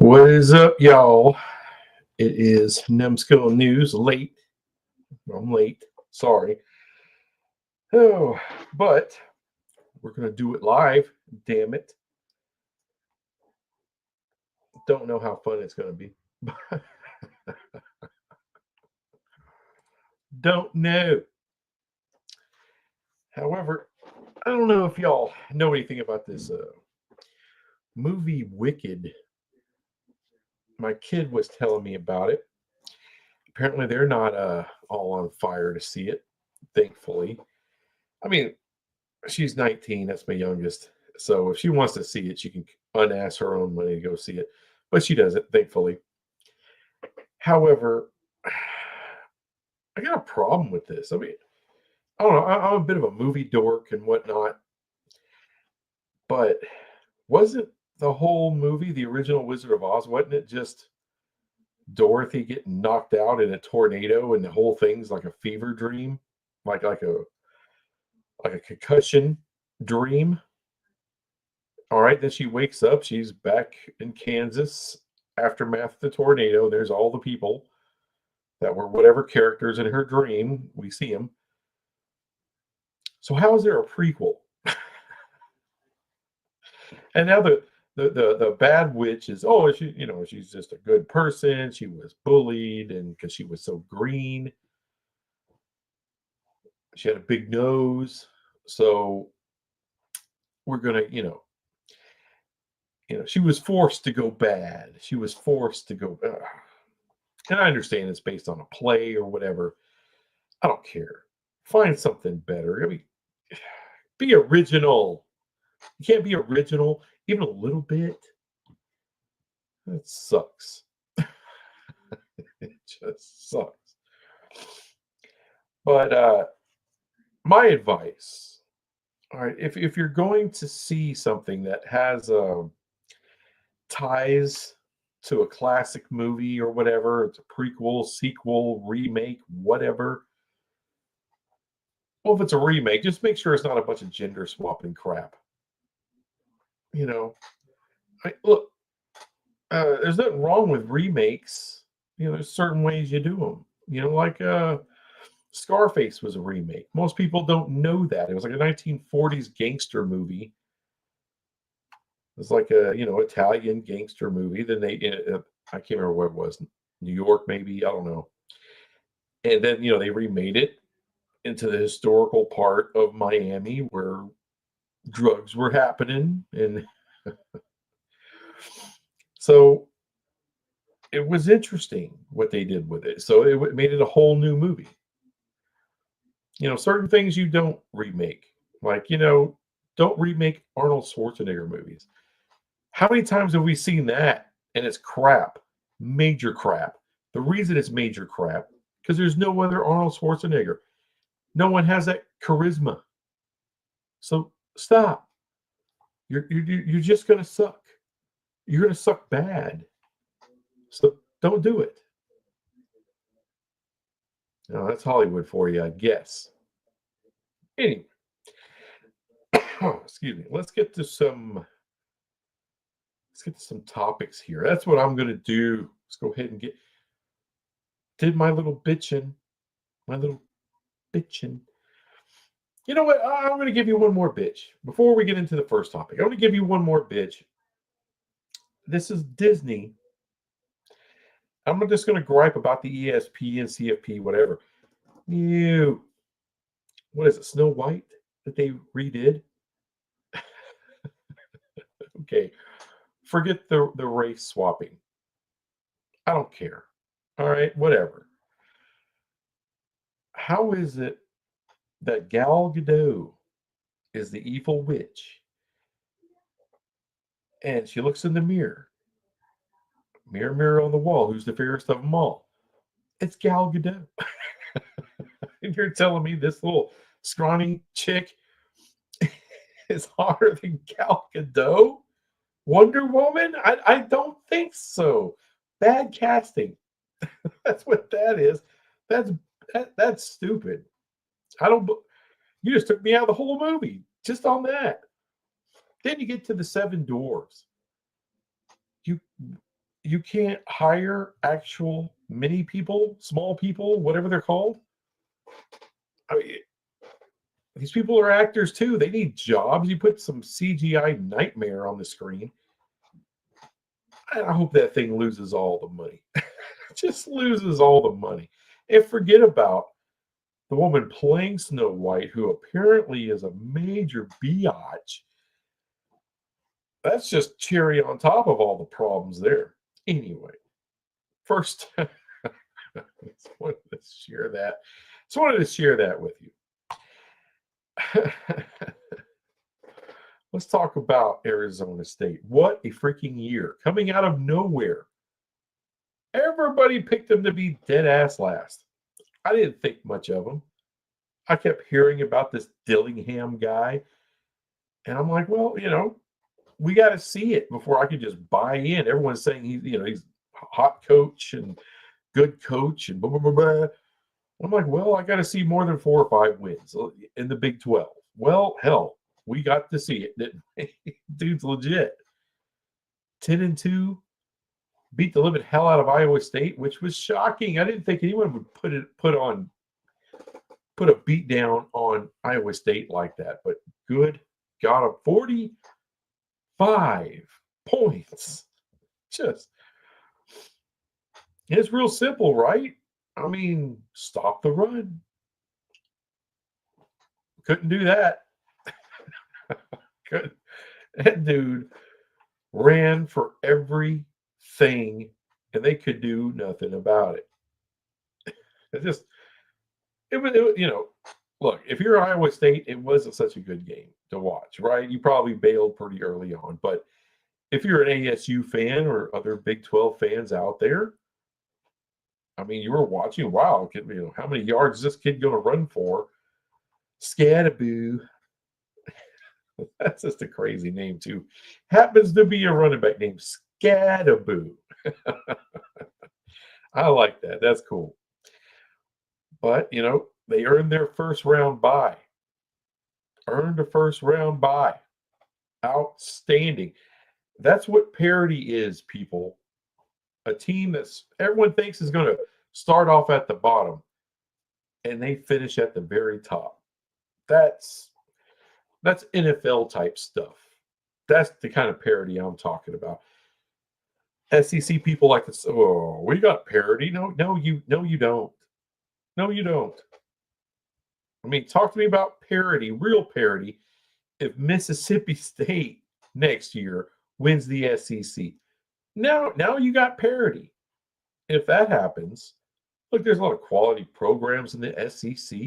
What is up, y'all? It is Numbskull News late. I'm late. Sorry. Oh, but we're going to do it live. Damn it. Don't know how fun it's going to be. Don't know. However, I don't know if y'all know anything about this movie Wicked. My kid was telling me about it. Apparently, they're not all on fire to see it, thankfully. I mean, she's 19. That's my youngest. So if she wants to see it, she can unass her own money to go see it. But she doesn't, thankfully. However, I got a problem with this. I mean, I don't know. I'm a bit of a movie dork and whatnot. But wasn't the whole movie, the original Wizard of Oz, wasn't it just Dorothy getting knocked out in a tornado and the whole thing's like a fever dream? Like a concussion dream? All right, then she wakes up. She's back in Kansas, aftermath of the tornado. There's all the people that were whatever characters in her dream. We see them. So how is there a prequel? And now the bad witch is, oh, she's just a good person. She was bullied, and because she was so green, she had a big nose. So we're gonna, she was forced to go bad. She was forced to go. And I understand it's based on a play or whatever. I don't care. Find something better. I mean, be original. You can't be original even a little bit. That sucks. It just sucks. But my advice, all right, if you're going to see something that has ties to a classic movie or whatever, it's a prequel, sequel, remake, whatever. Well, if it's a remake, just make sure it's not a bunch of gender swapping crap. Look, there's nothing wrong with remakes. There's certain ways you do them. Like Scarface was a remake. Most people don't know that. It was like a 1940s gangster movie. It was like a Italian gangster movie. Then I can't remember what it was, New York maybe, I don't know. And then they remade it into the historical part of Miami where drugs were happening, and so it was interesting what they did with it. So it made it a whole new movie. Certain things you don't remake, like don't remake Arnold Schwarzenegger movies. How many times have we seen that and it's crap, major crap? The reason it's major crap because there's no other Arnold Schwarzenegger. No one has that charisma. So stop. You're just gonna suck. You're gonna suck bad. So don't do it. No, that's Hollywood for you, I guess. Anyway, excuse me. Let's get to some topics here. That's what I'm gonna do. Let's go ahead and did my little bitching. My little bitching. You know what? I'm going to give you one more bitch before we get into the first topic. I'm going to give you one more bitch. This is Disney. I'm just going to gripe about the ESP and CFP, whatever. What is it, Snow White that they redid? Okay. Forget the race swapping. I don't care. All right, whatever. How is it that Gal Gadot is the evil witch and she looks in the mirror? Mirror, mirror on the wall, who's the fairest of them all? It's Gal Gadot. And you're telling me this little scrawny chick is hotter than Gal Gadot? Wonder Woman? I don't think so. Bad casting. That's what that is. That's stupid. You just took me out of the whole movie just on that. Then you get to the Seven Dwarfs. you can't hire actual mini people, small people, whatever they're called. I mean, these people are actors too. They need jobs. You put some CGI nightmare on the screen. I hope that thing loses all the money. Just loses all the money. And forget about the woman playing Snow White, who apparently is a major biatch. That's just cherry on top of all the problems there. Anyway, first, just wanted to share that. Just wanted to share that with you. Let's talk about Arizona State. What a freaking year. Coming out of nowhere. Everybody picked them to be dead ass last. I didn't think much of them. I kept hearing about this Dillingham guy. And I'm like, well, we got to see it before I could just buy in. Everyone's saying he's a hot coach and good coach and blah, blah, blah, blah. I'm like, well, I got to see more than 4 or 5 wins in the Big 12. Well, hell, we got to see it, didn't we? Dude's legit. 10-2, beat the living hell out of Iowa State, which was shocking. I didn't think anyone would put a beat down on Iowa State like that. But good God, a 45 points. It's real simple, right? I mean, stop the run. Couldn't do that. That dude ran for everything, and they could do nothing about it. It was, look, if you're Iowa State, it wasn't such a good game to watch, right? You probably bailed pretty early on, but if you're an ASU fan or other Big 12 fans out there, I mean, you were watching, wow, how many yards is this kid going to run for? Scatterboo. That's just a crazy name, too. Happens to be a running back named Scatterboo. I like that. That's cool. But, they earned their first round bye. Earned a first round bye. Outstanding. That's what parity is, people. A team that's everyone thinks is going to start off at the bottom and they finish at the very top. That's NFL type stuff. That's the kind of parity I'm talking about. SEC people like to say, "Oh, we got parity." No, you don't. No, you don't. I mean, talk to me about parity, real parity. If Mississippi State next year wins the SEC, now you got parity. If that happens, look, there's a lot of quality programs in the SEC.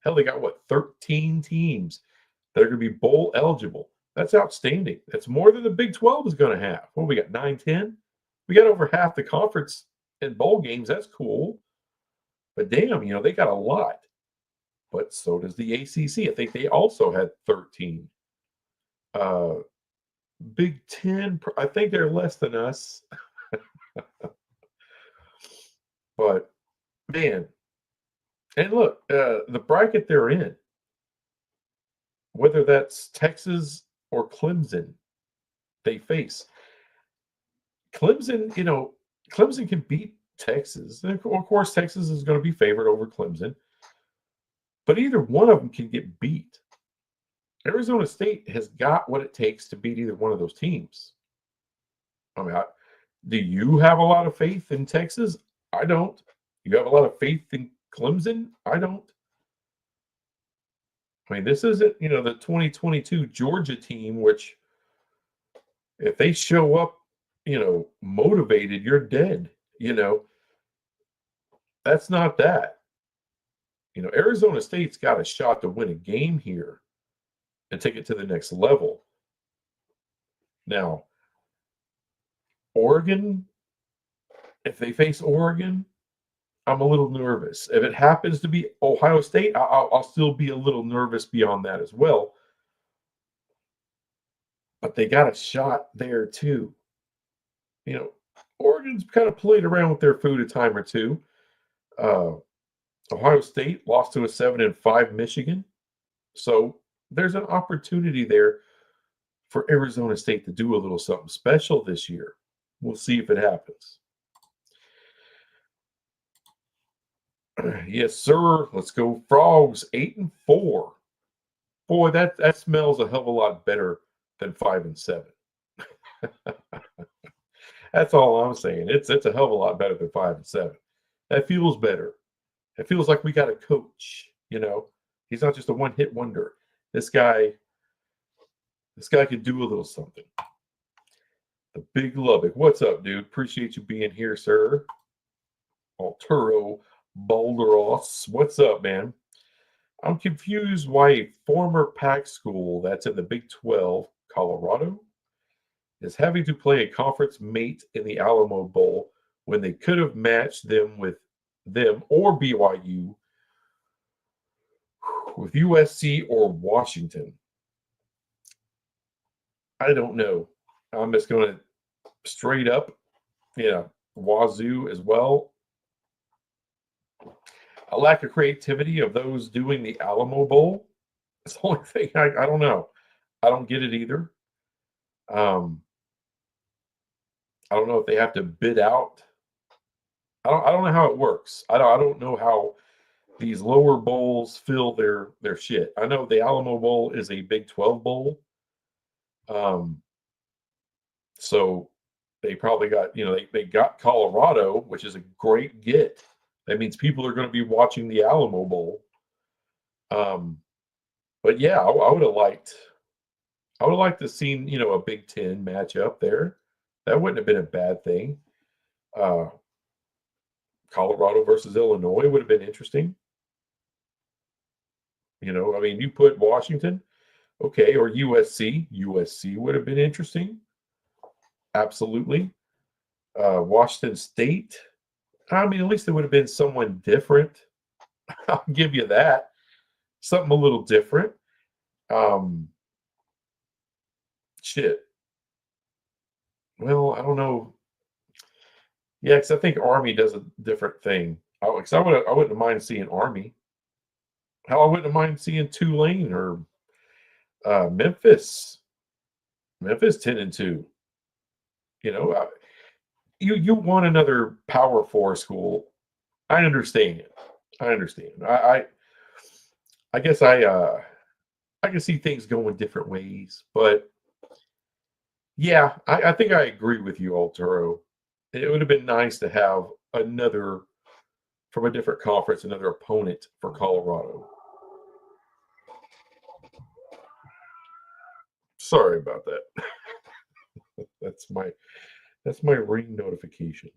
Hell, they got 13 teams that are going to be bowl eligible. That's outstanding. That's more than the Big 12 is going to have. What we got, 9, 10? We got over half the conference in bowl games. That's cool. But damn, they got a lot. But so does the ACC. I think they also had 13. Big 10, I think they're less than us. But, man. And look, the bracket they're in, whether that's Texas or Clemson, they face. Clemson, Clemson can beat Texas. And of course, Texas is going to be favored over Clemson. But either one of them can get beat. Arizona State has got what it takes to beat either one of those teams. I mean, do you have a lot of faith in Texas? I don't. You have a lot of faith in Clemson? I don't. I mean, this isn't, the 2022 Georgia team, which if they show up, motivated, you're dead. That's not that. Arizona State's got a shot to win a game here and take it to the next level. Now, Oregon, if they face Oregon, I'm a little nervous. If it happens to be Ohio State, I'll still be a little nervous beyond that as well. But they got a shot there too. Oregon's kind of played around with their food a time or two. Ohio State lost to a 7-5 Michigan. So there's an opportunity there for Arizona State to do a little something special this year. We'll see if it happens. Yes, sir. Let's go Frogs. 8-4. Boy, that smells a hell of a lot better than 5-7. That's all I'm saying. It's a hell of a lot better than 5-7. That feels better. It feels like we got a coach. He's not just a one-hit wonder. This guy could do a little something. The Big Lubbock. What's up, dude? Appreciate you being here, sir. Arturo Balderos. What's up, man? I'm confused why a former Pac school that's in the Big 12, Colorado, is having to play a conference mate in the Alamo Bowl when they could have matched them with them or BYU with USC or Washington. I don't know. I'm just going to straight up, Wazoo as well. A lack of creativity of those doing the Alamo Bowl. It's the only thing I don't know. I don't get it either. I don't know if they have to bid out. I don't know how it works. I don't know how these lower bowls fill their shit. I know the Alamo Bowl is a Big 12 bowl. So they probably got, they got Colorado, which is a great get. That means people are going to be watching the Alamo Bowl. But yeah, I would have liked to seen, a Big Ten matchup there. That wouldn't have been a bad thing. Colorado versus Illinois would have been interesting. You put Washington, okay, or USC. USC would have been interesting. Absolutely. Washington State. I mean, at least it would have been someone different. I'll give you that. Something a little different. Shit. Well, I don't know. Yeah, because I think Army does a different thing. I wouldn't mind seeing Army. Hell, I wouldn't mind seeing Tulane or Memphis. Memphis 10-2. You want another Power 4 school. I understand. I guess I can see things going different ways, but yeah, I think I agree with you, Alturo. It would have been nice to have another from a different conference, another opponent for Colorado. Sorry about that. That's my ring notification.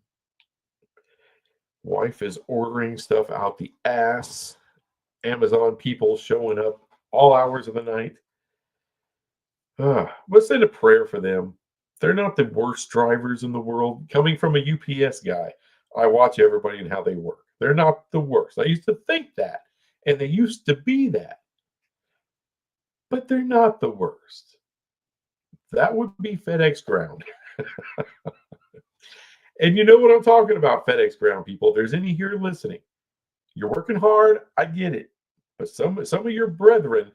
Wife is ordering stuff out the ass. Amazon people showing up all hours of the night. Let's say a prayer for them. They're not the worst drivers in the world. Coming from a UPS guy, I watch everybody and how they work. They're not the worst. I used to think that, and they used to be that. But they're not the worst. That would be FedEx Ground. And you know what I'm talking about, FedEx Ground people. If there's any here listening, you're working hard. I get it. But some of your brethren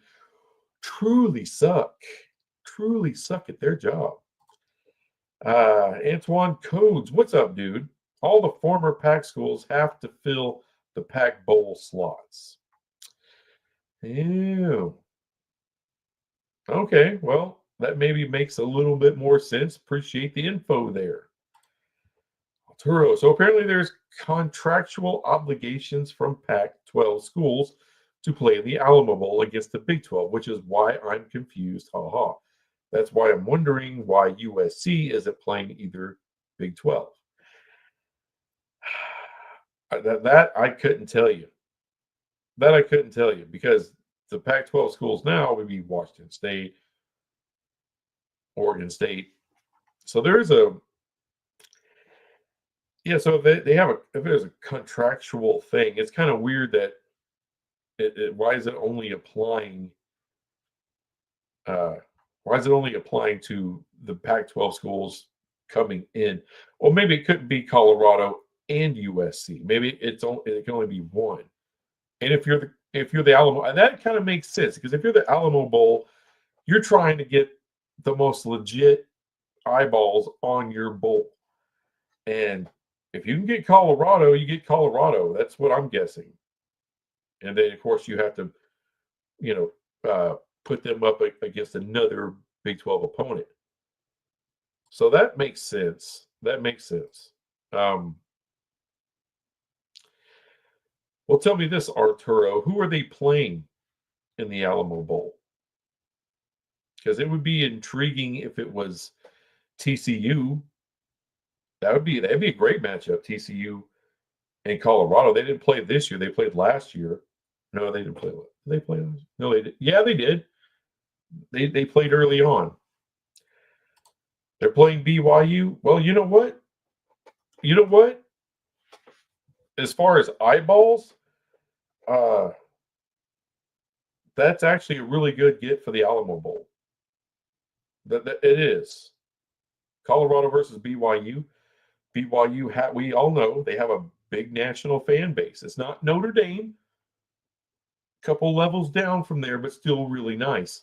truly suck at their job. Antoine Codes, what's up, dude? All the former Pac schools have to fill the Pac Bowl slots. Ew. Okay, well, that maybe makes a little bit more sense. Appreciate the info there. Arturo, so apparently there's contractual obligations from Pac-12 schools to play in the Alamo Bowl against the Big 12, which is why I'm confused. Ha ha. That's why I'm wondering why USC isn't playing either Big 12. That I couldn't tell you. That I couldn't tell you because the Pac-12 schools now would be Washington State, Oregon State. So there's so they have if there's a contractual thing, it's kind of weird that why is it only applying? Why is it only applying to the Pac-12 schools coming in? Well, maybe it couldn't be Colorado and USC. Maybe it can only be one. And if you're the Alamo, and that kind of makes sense because if you're the Alamo Bowl, you're trying to get the most legit eyeballs on your bowl. And if you can get Colorado, you get Colorado. That's what I'm guessing. And then, of course, you have to, you put them up against another Big 12 opponent. So that makes sense. That makes sense. Well, tell me this, Arturo. Who are they playing in the Alamo Bowl? Because it would be intriguing if it was TCU. That'd be a great matchup, TCU and Colorado. They didn't play this year. They played last year. No, they didn't play. Did they play? No, they did. Yeah, they did. They played early on. They're playing BYU. Well, you know what? You know what? As far as eyeballs, that's actually a really good get for the Alamo Bowl. That it is. Colorado versus BYU. BYU, we all know they have a big national fan base. It's not Notre Dame, a couple levels down from there, but still really nice.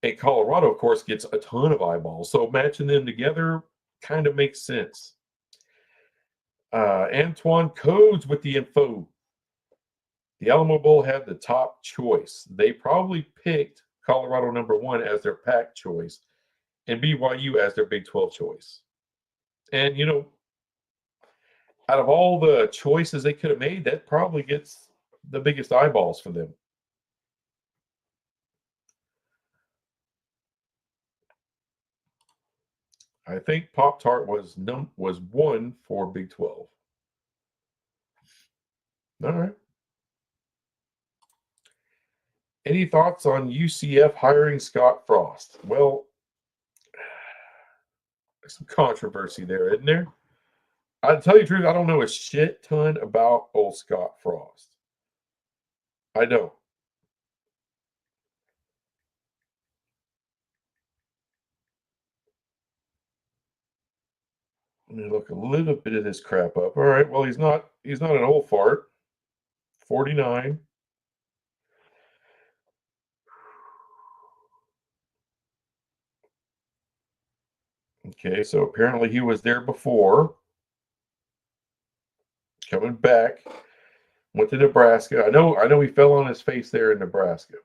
And Colorado, of course, gets a ton of eyeballs. So matching them together kind of makes sense. Antoine Codes with the info. The Alamo Bowl had the top choice. They probably picked Colorado #1 as their Pac choice and BYU as their Big 12 choice. And, out of all the choices they could have made, that probably gets the biggest eyeballs for them. I think Pop-Tart was 1 for Big 12. All right. Any thoughts on UCF hiring Scott Frost? Well, there's some controversy there, isn't there? I'll tell you the truth, I don't know a shit ton about old Scott Frost. I don't. Let me look a little bit of this crap up. All right, well, he's not an old fart. 49. Okay, so apparently he was there before. Coming back, went to Nebraska. I know he fell on his face there in Nebraska.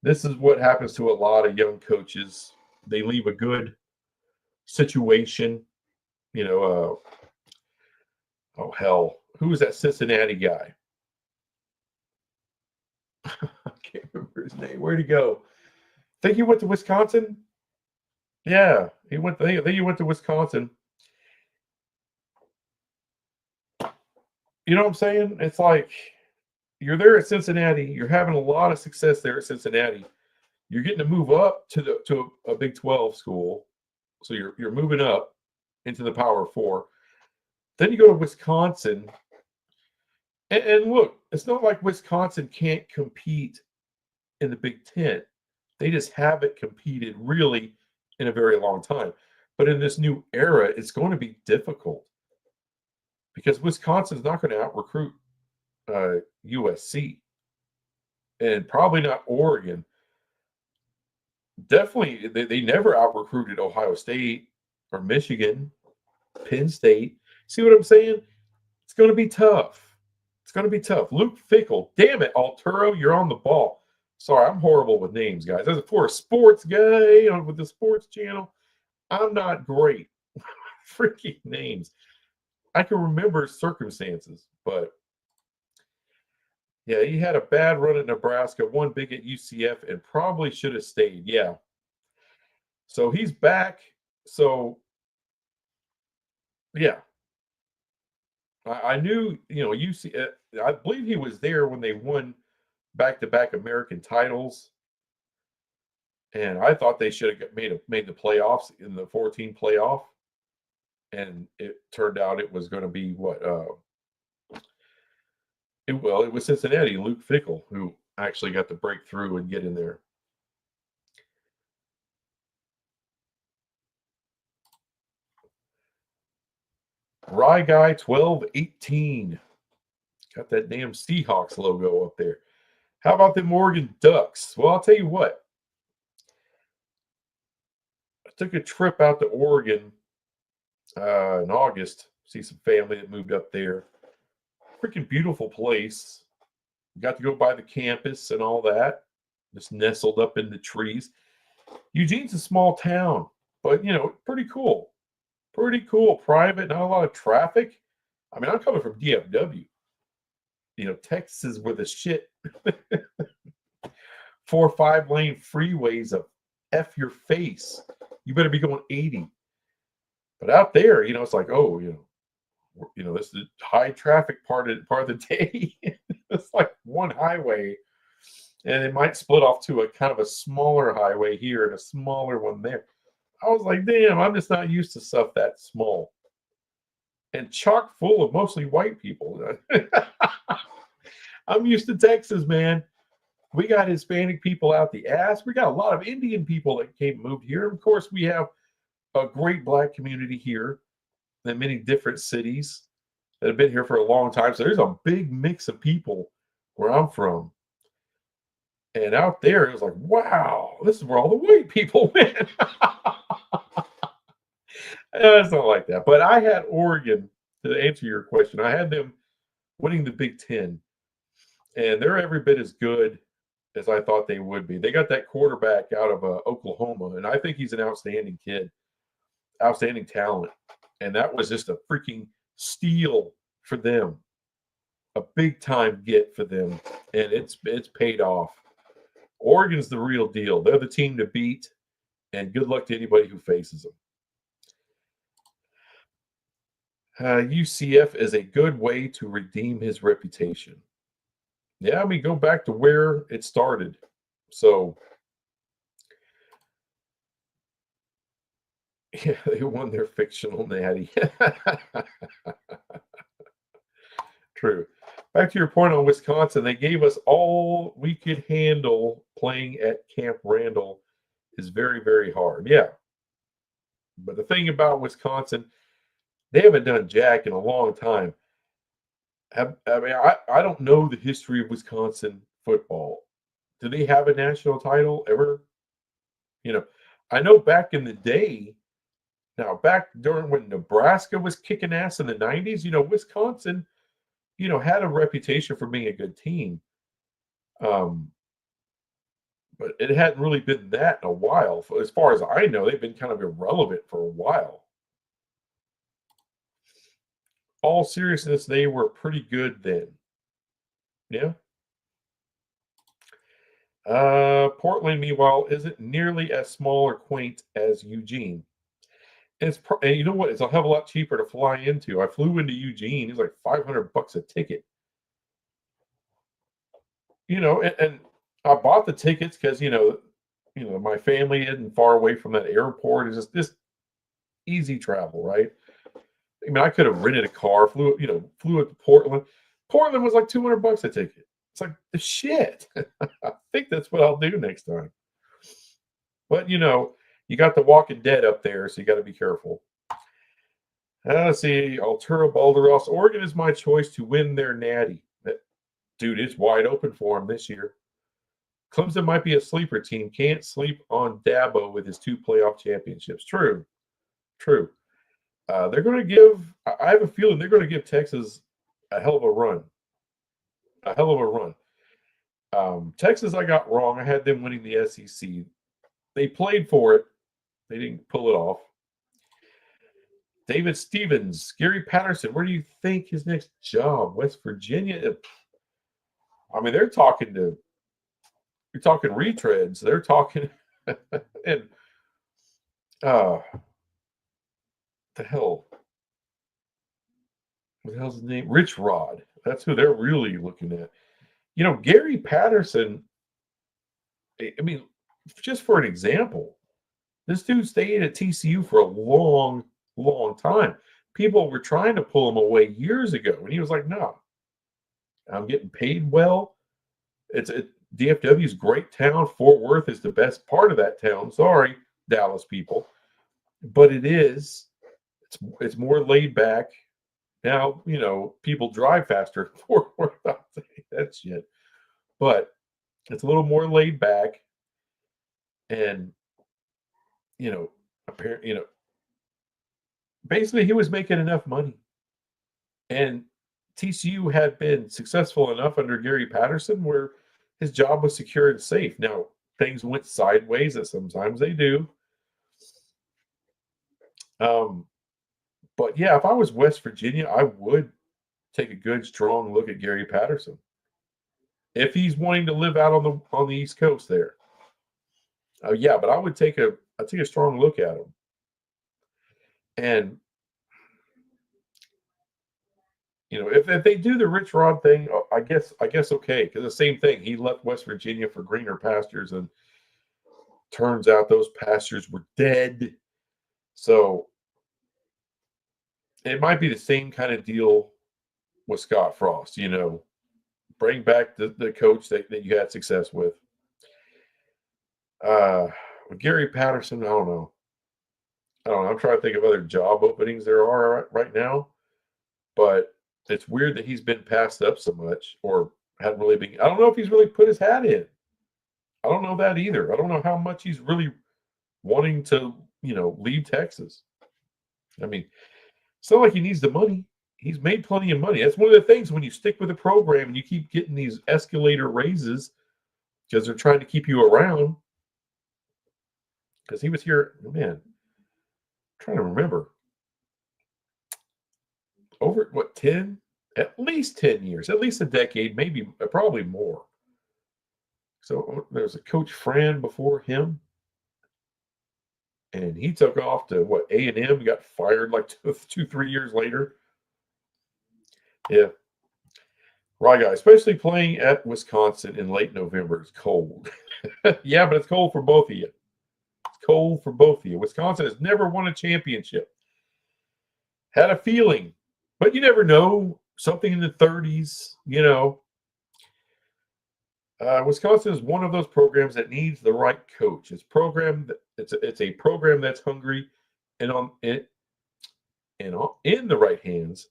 This is what happens to a lot of young coaches. They leave a good situation, oh hell, who was that Cincinnati guy? I can't remember his name. Where'd he go? Think he went to Wisconsin? Yeah, he went. I think he went to Wisconsin. You know what I'm saying? It's like you're there at Cincinnati. You're having a lot of success there at Cincinnati. You're getting to move up to a Big 12 school, so you're moving up into the Power 4. Then you go to Wisconsin, and look, it's not like Wisconsin can't compete in the Big 10. They just haven't competed really in a very long time. But in this new era, it's going to be difficult because Wisconsin's not going to out recruit USC and probably not Oregon. Definitely, they never out recruited Ohio State or Michigan, Penn State. See what I'm saying? It's going to be tough. It's going to be tough. Luke Fickell, damn it, Arturo, you're on the ball. Sorry, I'm horrible with names, guys. As for a sports guy with the sports channel, I'm not great. Freaking names. I can remember circumstances, but yeah, he had a bad run at Nebraska, one big at UCF, and probably should have stayed. Yeah. So he's back. So, yeah. I knew, UCF, I believe he was there when they won back-to-back American titles. And I thought they should have made the playoffs in the 14 playoff. And it turned out it was going to be what? It was Cincinnati, Luke Fickell, who actually got the breakthrough and get in there. Rye Guy 1218. Got that damn Seahawks logo up there. How about the Oregon Ducks? Well, I'll tell you what. I took a trip out to Oregon in August. See some family that moved up there. Freaking beautiful place. Got to go by the campus and all that. Just nestled up in the trees. Eugene's a small town, but pretty cool. Pretty cool. Private, not a lot of traffic. I mean, I'm coming from DFW. Texas is where the shit. 4 or 5 lane freeways of F your face. You better be going 80. But out there, it's like, oh, this is the high traffic part of the day. It's like one highway, and it might split off to a kind of a smaller highway here and a smaller one there. I was like, damn, I'm just not used to stuff that small. And chock full of mostly white people. I'm used to Texas, man. We got Hispanic people out the ass. We got a lot of Indian people that moved here. Of course, we have a great black community here in many different cities that have been here for a long time. So there's a big mix of people where I'm from. And out there, it was like, wow, this is where all the white people went. It's not like that. But I had Oregon, to answer your question, I had them winning the Big Ten. And they're every bit as good as I thought they would be. They got that quarterback out of Oklahoma, and I think he's an outstanding kid, outstanding talent. And that was just a freaking steal for them, a big time get for them, and it's paid off. Oregon's the real deal. They're the team to beat, and good luck to anybody who faces them. UCF is a good way to redeem his reputation. Yeah, I mean, go back to where it started. So, yeah, they won their fictional natty. True. Back to your point on Wisconsin, they gave us all we could handle. Playing at Camp Randall is very, very hard. Yeah. But the thing about Wisconsin, they haven't done jack in a long time. I mean, I don't know the history of Wisconsin football. Do they have a national title ever? I know back in the day, now back during when Nebraska was kicking ass in the 90s, Wisconsin, had a reputation for being a good team. But it hadn't really been that in a while. As far as I know, they've been kind of irrelevant for a while. All seriousness, they were pretty good then. Yeah. Portland, meanwhile, isn't nearly as small or quaint as Eugene. And you know what? It's a hell of a lot cheaper to fly into. I flew into Eugene. It's like $500 a ticket. And I bought the tickets because my family isn't far away from that airport. It's just easy travel, right? I mean, I could have rented a car, flew up to Portland. Portland was like $200 a ticket. It's like the shit. I think that's what I'll do next time. But you got the Walking Dead up there, so you got to be careful. Let's see, Arturo Balderas. Oregon is my choice to win their natty. Dude, it's wide open for them this year. Clemson might be a sleeper team. Can't sleep on Dabo with his 2 playoff championships. True. They're going to give. I have a feeling they're going to give Texas a hell of a run. Texas, I got wrong. I had them winning the SEC. They played for it. They didn't pull it off. David Stevens, Gary Patterson. Where do you think his next job? West Virginia. I mean, you're talking retreads. They're talking and the hell. What the hell's his name? Rich Rod. That's who they're really looking at. Gary Patterson. I mean, just for an example, this dude stayed at TCU for a long, long time. People were trying to pull him away years ago, and he was like, "No, I'm getting paid well. DFW is a great town. Fort Worth is the best part of that town. Sorry, Dallas people, but it is. It's more laid back. Now, people drive faster in Fort Worth. I'll say that shit, but it's a little more laid back, and apparently, basically he was making enough money. And TCU had been successful enough under Gary Patterson where his job was secure and safe. Now, things went sideways, as sometimes they do. Um, but yeah, if I was West Virginia, I would take a good, strong look at Gary Patterson if he's wanting to live out on the East Coast there. Yeah, but I'd take a strong look at him. And if they do the Rich Rod thing, I guess okay, because the same thing. He left West Virginia for greener pastures, and turns out those pastures were dead. So it might be the same kind of deal with Scott Frost. Bring back the coach that you had success with. With Gary Patterson, I don't know. I'm trying to think of other job openings there are right now, but it's weird that he's been passed up so much, or hadn't really been. I don't know if he's really put his hat in. I don't know that either. I don't know how much he's really wanting to, leave Texas. I mean, it's not like he needs the money. He's made plenty of money. That's one of the things when you stick with a program and you keep getting these escalator raises because they're trying to keep you around. Because he was here, man, I'm trying to remember. Over what, 10? At least 10 years, at least a decade, maybe probably more. So there's a Coach Fran before him. And he took off to what, A&M, got fired like 2, 3 years later. Yeah. Right, guy, especially playing at Wisconsin in late November. It's cold. Yeah, but it's cold for both of you. It's cold for both of you. Wisconsin has never won a championship. Had a feeling, but you never know. Something in the 30s, Wisconsin is one of those programs that needs the right coach. It's a program that's hungry, and in the right hands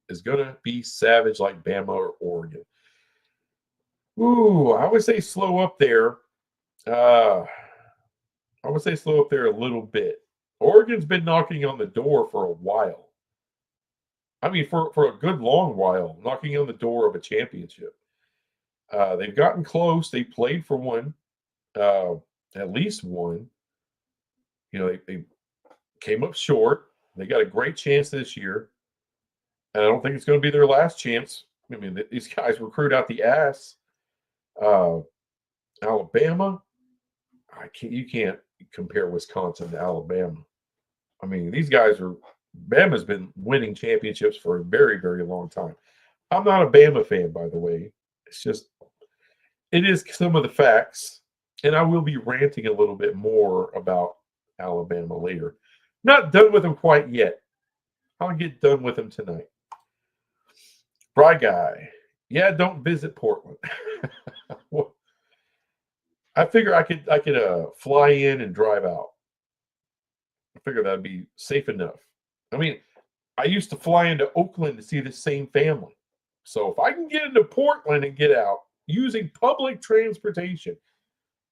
is going to be savage like Bama or Oregon. Ooh, I would say slow up there. Uh, I would say slow up there a little bit. Oregon's been knocking on the door for a while. I mean, for a good long while, knocking on the door of a championship. They've gotten close. They played for one, uh, at least one. They came up short. They got a great chance this year, and I don't think it's going to be their last chance. I mean, these guys recruit out the ass. Uh, Alabama, you can't compare Wisconsin to Alabama. I mean, these guys are. Bama's been winning championships for a very, very long time. I'm not a Bama fan, by the way. It's just it is some of the facts, and I will be ranting a little bit more about Alabama later. Not done with them quite yet. I'll get done with them tonight. Bry Guy, yeah, don't visit Portland. I figure I could fly in and drive out. I figure that'd be safe enough. I mean, I used to fly into Oakland to see the same family. So if I can get into Portland and get out using public transportation,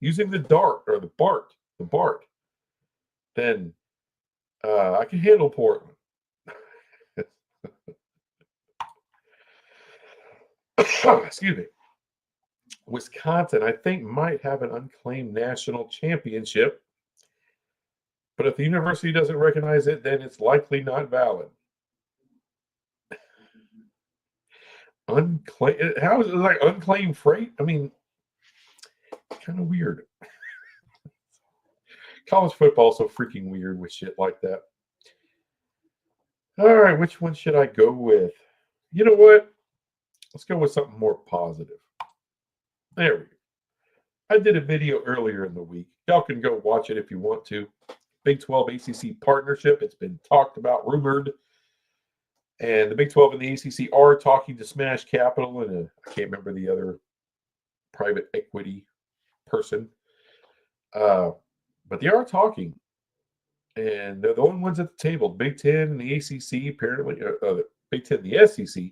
using the DART or the BART, then I can handle Portland. Excuse me. Wisconsin, I think, might have an unclaimed national championship, but if the university doesn't recognize it, then it's likely not valid. Unclaimed? How is it like unclaimed freight? I mean, kind of weird. College football is so freaking weird with shit like that. All right, which one should I go with? You know what? Let's go with something more positive. There we go. I did a video earlier in the week. Y'all can go watch it if you want to. Big 12 ACC partnership. It's been talked about, rumored. And the Big 12 and the ACC are talking to Smash Capital and I can't remember the other private equity person. But they are talking. And they're the only ones at the table. Big Ten and the ACC, apparently, the Big Ten, the SEC.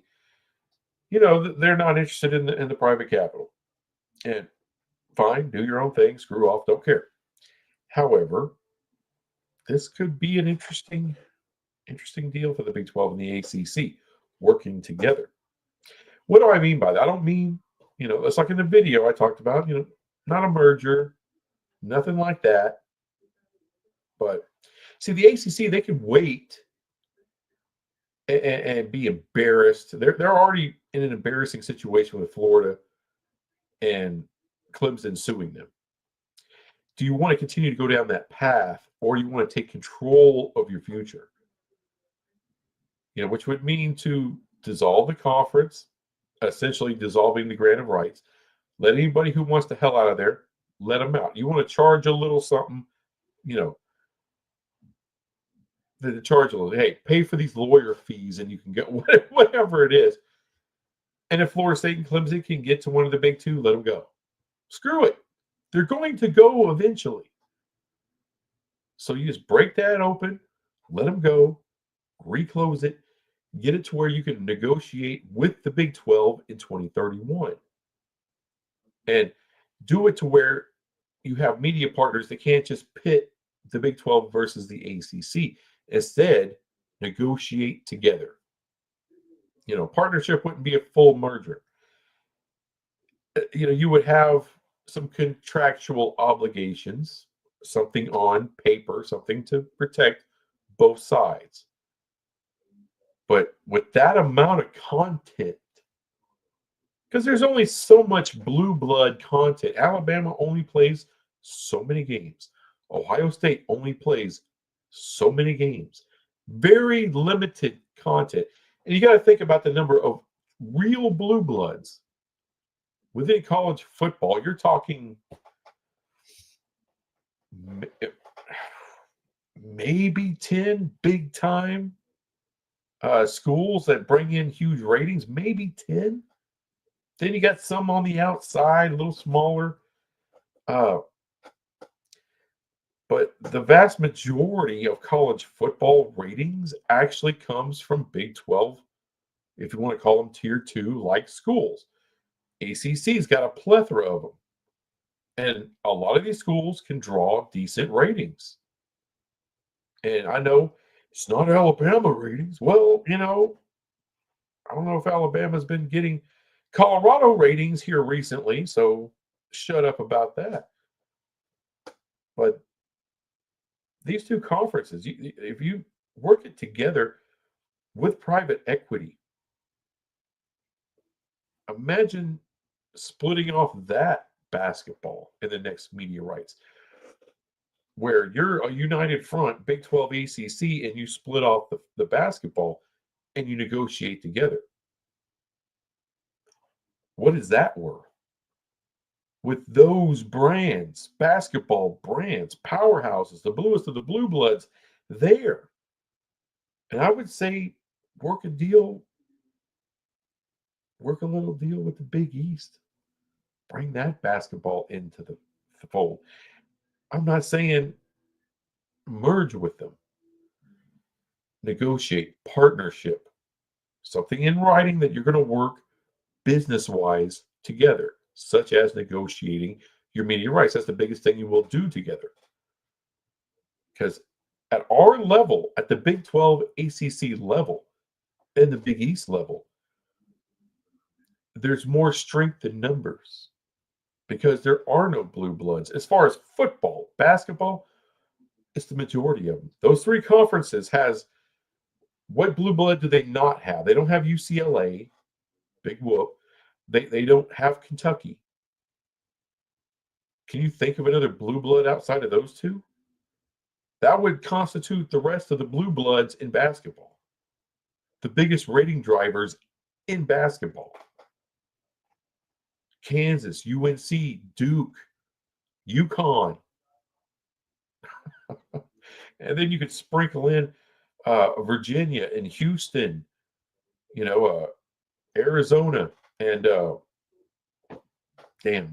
They're not interested in the private capital. And fine, do your own thing, screw off, don't care. However, this could be an interesting Interesting deal for the Big 12 and the ACC working together. What do I mean by that? I don't mean, it's like in the video I talked about, not a merger, nothing like that. But see, the ACC, they can wait and be embarrassed. They're already in an embarrassing situation with Florida and Clemson suing them. Do you want to continue to go down that path, or you want to take control of your future? Which would mean to dissolve the conference, essentially dissolving the grant of rights. Let anybody who wants the hell out of there, let them out. You want to charge a little something, the charge a little. Hey, pay for these lawyer fees, and you can get whatever it is. And if Florida State and Clemson can get to one of the big two, let them go. Screw it. They're going to go eventually. So you just break that open, let them go, reclose it, get it to where you can negotiate with the Big 12 in 2031. And do it to where you have media partners that can't just pit the Big 12 versus the ACC. Instead, negotiate together. Partnership wouldn't be a full merger. You would have some contractual obligations, something on paper, something to protect both sides. But with that amount of content, because there's only so much blue blood content. Alabama only plays so many games. Ohio State only plays so many games. Very limited content. And you got to think about the number of real blue bloods within college football. You're talking maybe 10 big time schools that bring in huge ratings, maybe 10. Then you got some on the outside, a little smaller. But the vast majority of college football ratings actually comes from Big 12, if you want to call them tier 2, like schools. ACC's got a plethora of them. And a lot of these schools can draw decent ratings. And I know it's not Alabama ratings. Well, I don't know if Alabama's been getting Colorado ratings here recently, so shut up about that. But these two conferences, if you work it together with private equity, imagine splitting off that basketball in the next media rights, where you're a united front, Big 12 ACC, and you split off the basketball and you negotiate together. What is that worth? With those brands, basketball brands, powerhouses, the bluest of the blue bloods there. And I would say work a little deal with the Big East. Bring that basketball into the fold. I'm not saying merge with them. Negotiate, partnership, something in writing that you're going to work business-wise together, such as negotiating your media rights. That's the biggest thing you will do together. Because at our level, at the Big 12 ACC level, and the Big East level, there's more strength in numbers because there are no blue bloods. As far as football, basketball, it's the majority of them. Those three conferences has what blue blood do they not have? They don't have UCLA, big whoop. They don't have Kentucky. Can you think of another blue blood outside of those two? That would constitute the rest of the blue bloods in basketball. The biggest rating drivers in basketball. Kansas, UNC, Duke, UConn. And then you could sprinkle in Virginia and Houston, Arizona, and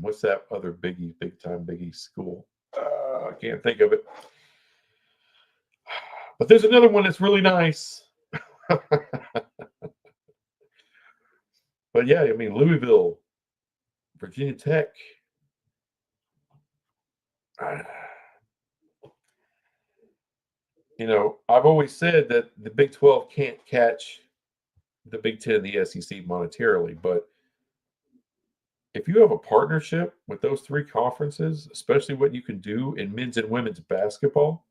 what's that other big time Big East school? I can't think of it. But there's another one that's really nice. But yeah, Louisville, Virginia Tech. I've always said that the Big 12 can't catch the Big 10 and the SEC monetarily, but if you have a partnership with those three conferences, especially what you can do in men's and women's basketball,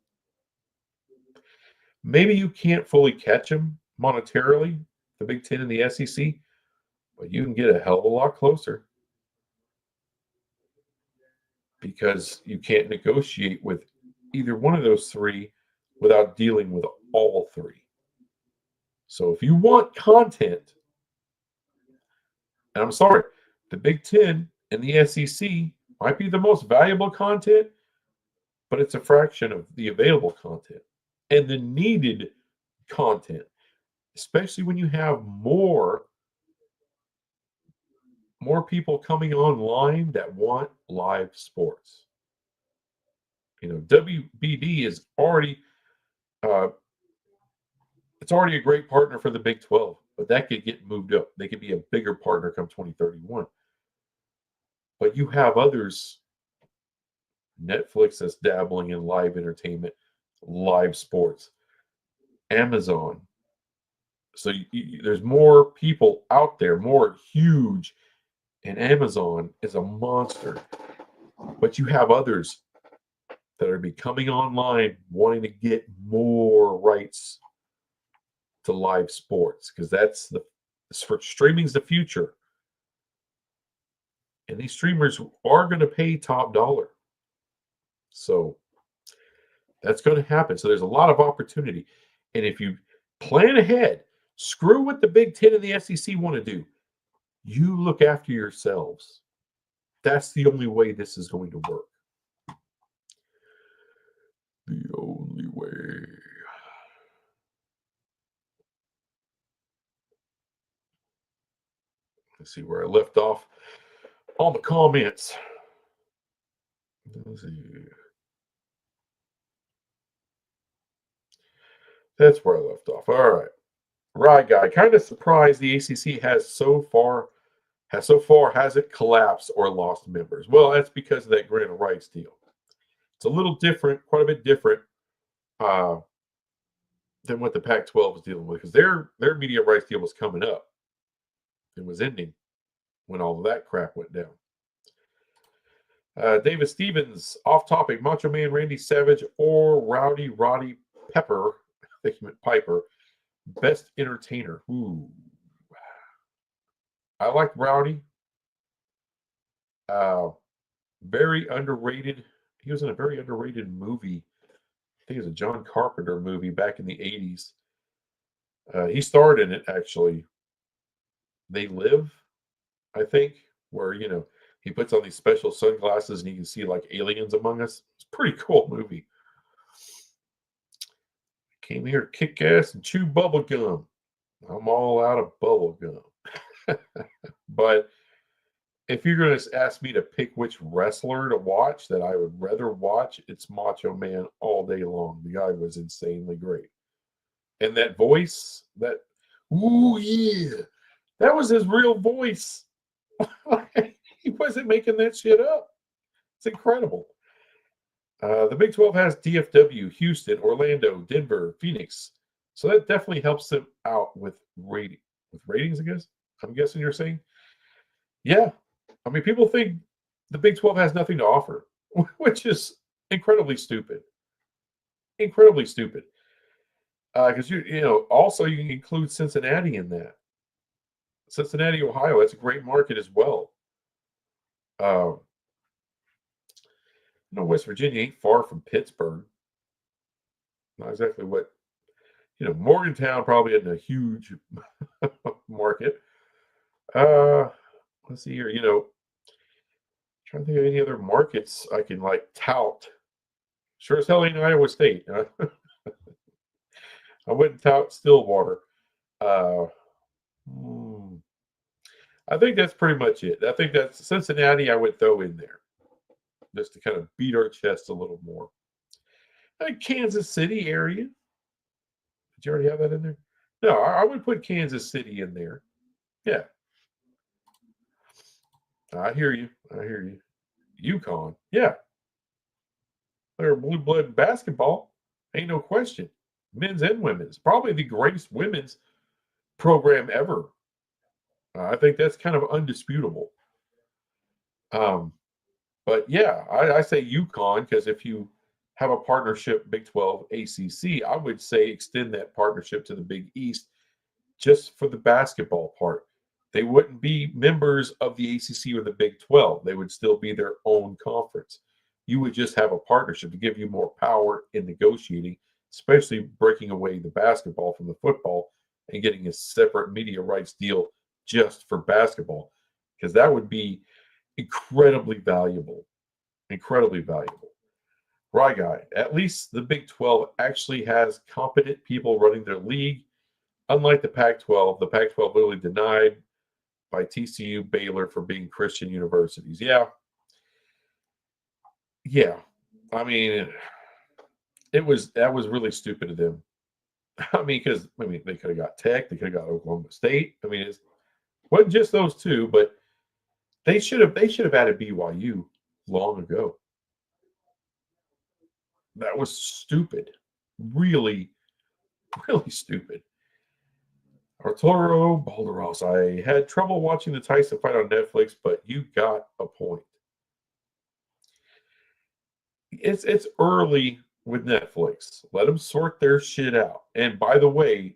maybe you can't fully catch them monetarily, the Big 10 and the SEC, but you can get a hell of a lot closer because you can't negotiate with either one of those three without dealing with all three. So if you want content, and I'm sorry, the Big 10 and the SEC might be the most valuable content, but it's a fraction of the available content and the needed content, especially when you have more people coming online that want live sports. WBD is already it's already a great partner for the Big 12, but that could get moved up. They could be a bigger partner come 2031. But you have others, Netflix that's dabbling in live entertainment, live sports, Amazon. So there's more people out there, more huge, and Amazon is a monster. But you have others that are becoming online wanting to get more rights to live sports because streaming's the future. And these streamers are going to pay top dollar. So that's going to happen. So there's a lot of opportunity. And if you plan ahead, screw what the Big 10 and the SEC want to do. You look after yourselves. That's the only way this is going to work. The only way. Let's see where I left off on the comments. Let's see. That's where I left off. All right. Right, guy. Kind of surprised the ACC hasn't collapsed or lost members. Well, that's because of that grant of rights deal. It's a little different, quite a bit different than what the Pac-12 was dealing with because their media rights deal was coming up and was ending when all of that crap went down. David Stevens, off topic, Macho Man Randy Savage or Rowdy Roddy Pepper, I think he meant Piper, best entertainer. Ooh. I like Rowdy. Very underrated. He was in a very underrated movie. I think it was a John Carpenter movie back in the 80s. He starred in it, actually. They Live, I think, where, he puts on these special sunglasses and you can see like aliens among us. It's a pretty cool movie. Came here to kick ass and chew bubble gum. I'm all out of bubble gum. But if you're going to ask me to pick which wrestler to watch that I would rather watch, it's Macho Man all day long. The guy was insanely great. And that voice, ooh, yeah, that was his real voice. He wasn't making that shit up. It's incredible. The Big 12 has DFW, Houston, Orlando, Denver, Phoenix. So that definitely helps them out with ratings, I guess. I'm guessing you're saying? Yeah. I mean, people think the Big 12 has nothing to offer, which is incredibly stupid. Incredibly stupid. Because also you can include Cincinnati in that. Cincinnati, Ohio, that's a great market as well. West Virginia ain't far from Pittsburgh. Not exactly what, Morgantown probably isn't a huge market. Let's see here, trying to think of any other markets I can tout. Sure as hell ain't Iowa State. I wouldn't tout Stillwater. I think that's pretty much it. I think that's Cincinnati I would throw in there just to kind of beat our chest a little more. Kansas City area. Did you already have that in there? No, I would put Kansas City in there. Yeah. I hear you. UConn. Yeah. They're blue blood basketball. Ain't no question. Men's and women's. Probably the greatest women's program ever. I think that's kind of undisputable. Um, but yeah, I say UConn because if you have a partnership Big 12 ACC, I would say extend that partnership to the Big East just for the basketball part. They wouldn't be members of the ACC or the Big 12. They would still be their own conference. You would just have a partnership to give you more power in negotiating, especially breaking away the basketball from the football and getting a separate media rights deal just for basketball, because that would be incredibly valuable. Incredibly valuable. Right, guy. At least the Big 12 actually has competent people running their league. Unlike the Pac 12 literally denied by TCU, Baylor for being Christian universities. Yeah. Yeah. I mean, that was really stupid of them. I mean, because they could have got Tech, they could have got Oklahoma State. I mean, it wasn't just those two, but they should have added BYU long ago. That was stupid. Really, really stupid. Arturo Balderas. I had trouble watching the Tyson fight on Netflix, but you got a point. It's early with Netflix. Let them sort their shit out. And by the way,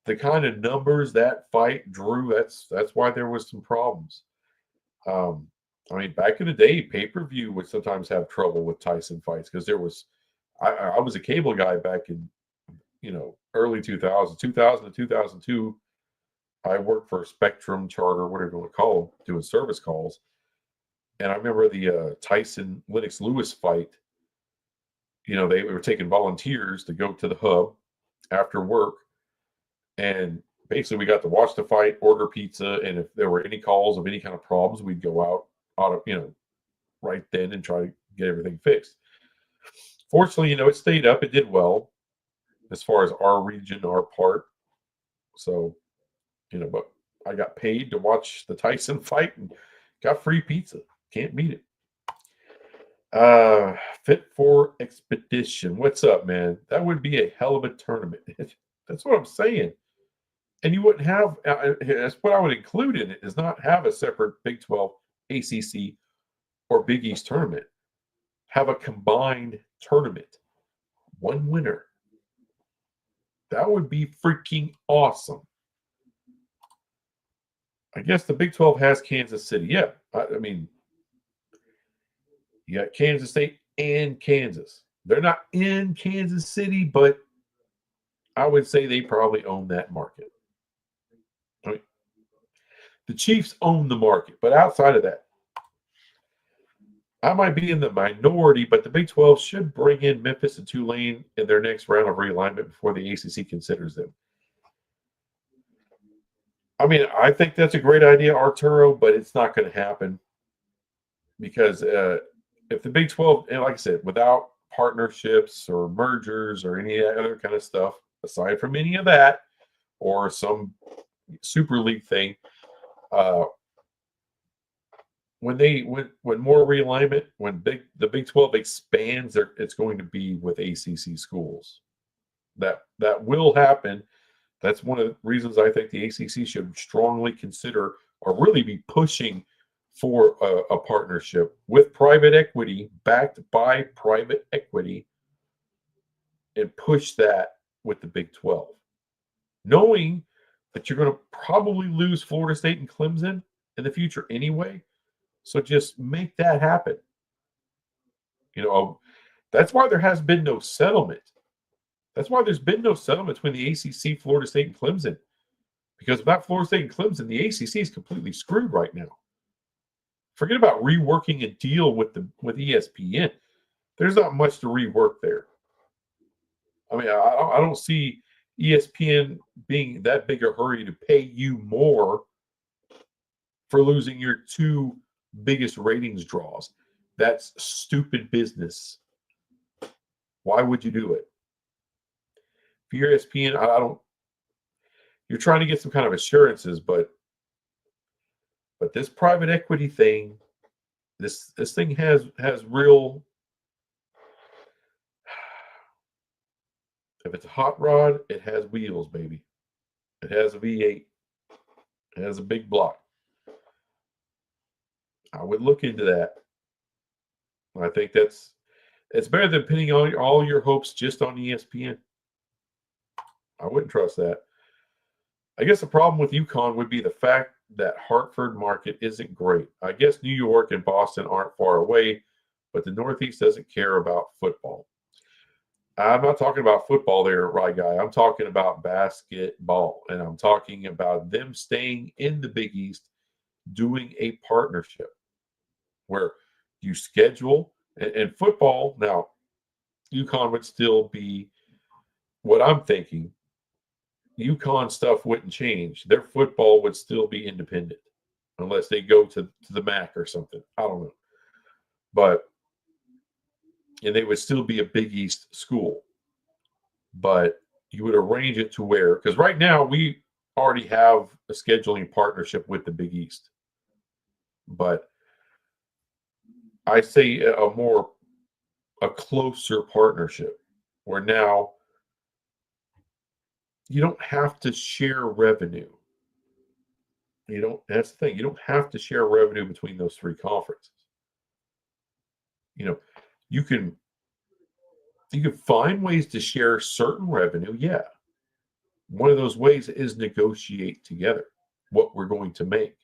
the kind of numbers that fight drew, that's why there was some problems. Um, I mean, back in the day, pay-per-view would sometimes have trouble with Tyson fights because there was I was a cable guy back in early 2000, 2000 to 2002. I worked for Spectrum, Charter, whatever you want to call them, doing service calls. And I remember the Tyson Lennox Lewis fight. They were taking volunteers to go to the hub after work, and basically we got to watch the fight, order pizza, and if there were any calls of any kind of problems, we'd go out of right then and try to get everything fixed. Fortunately, it stayed up. It did well as far as our region, our part. So, but I got paid to watch the Tyson fight and got free pizza. Can't beat it. Fit for Expedition. What's up, man? That would be a hell of a tournament. That's what I'm saying. And you wouldn't have, that's what I would include in it, is not have a separate Big 12, ACC, or Big East tournament. Have a combined tournament. One winner. That would be freaking awesome. I guess the Big 12 has Kansas City. Yeah. I mean, you got Kansas State and Kansas. They're not in Kansas City, but I would say they probably own that market. I mean, the Chiefs own the market, but outside of that, I might be in the minority, but the Big 12 should bring in Memphis and Tulane in their next round of realignment before the ACC considers them. I mean, I think that's a great idea, Arturo, but it's not going to happen because if the Big 12, and like I said, without partnerships or mergers or any other kind of stuff, aside from any of that or some super league thing, when more realignment, when the Big 12 expands, it's going to be with ACC schools. That will happen. That's one of the reasons I think the ACC should strongly consider or really be pushing for a partnership with private equity, backed by private equity, and push that with the Big 12. Knowing that you're going to probably lose Florida State and Clemson in the future anyway. So just make that happen. That's why there has been no settlement. That's why there's been no settlement between the ACC, Florida State, and Clemson. Because without Florida State and Clemson, the ACC is completely screwed right now. Forget about reworking a deal with ESPN. There's not much to rework there. I mean, I don't see ESPN being that big a hurry to pay you more for losing your two biggest ratings draws. That's stupid business. Why would you do it? For your ESPN, I don't. You're trying to get some kind of assurances, but this private equity thing, this thing has real. If it's a hot rod, it has wheels, baby. It has a V8. It has a big block. I would look into that. I think it's better than pinning all your hopes just on ESPN. I wouldn't trust that. I guess the problem with UConn would be the fact that Hartford market isn't great. I guess New York and Boston aren't far away, but the Northeast doesn't care about football. I'm not talking about football there, right, guy. I'm talking about basketball, and I'm talking about them staying in the Big East, doing a partnership where you schedule and football. Now, UConn would still be what I'm thinking. UConn stuff wouldn't change. Their football would still be independent unless they go to the MAC or something. I don't know. But, and they would still be a Big East school. But you would arrange it to where, because right now we already have a scheduling partnership with the Big East. But I say a closer partnership where now you don't have to share revenue. That's the thing. You don't have to share revenue between those three conferences. You know, you can find ways to share certain revenue. Yeah. One of those ways is negotiate together what we're going to make.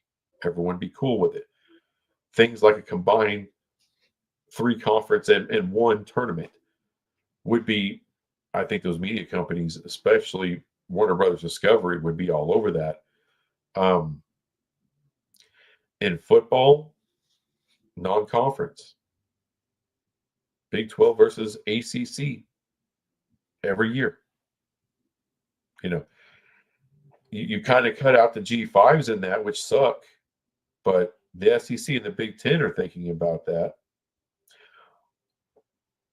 Everyone be cool with it. Things like a combined three conference and one tournament would be, I think those media companies, especially Warner Brothers Discovery, would be all over that. In football, non-conference, Big 12 versus ACC every year. You kind of cut out the G5s in that, which suck, but the SEC and the Big 10 are thinking about that.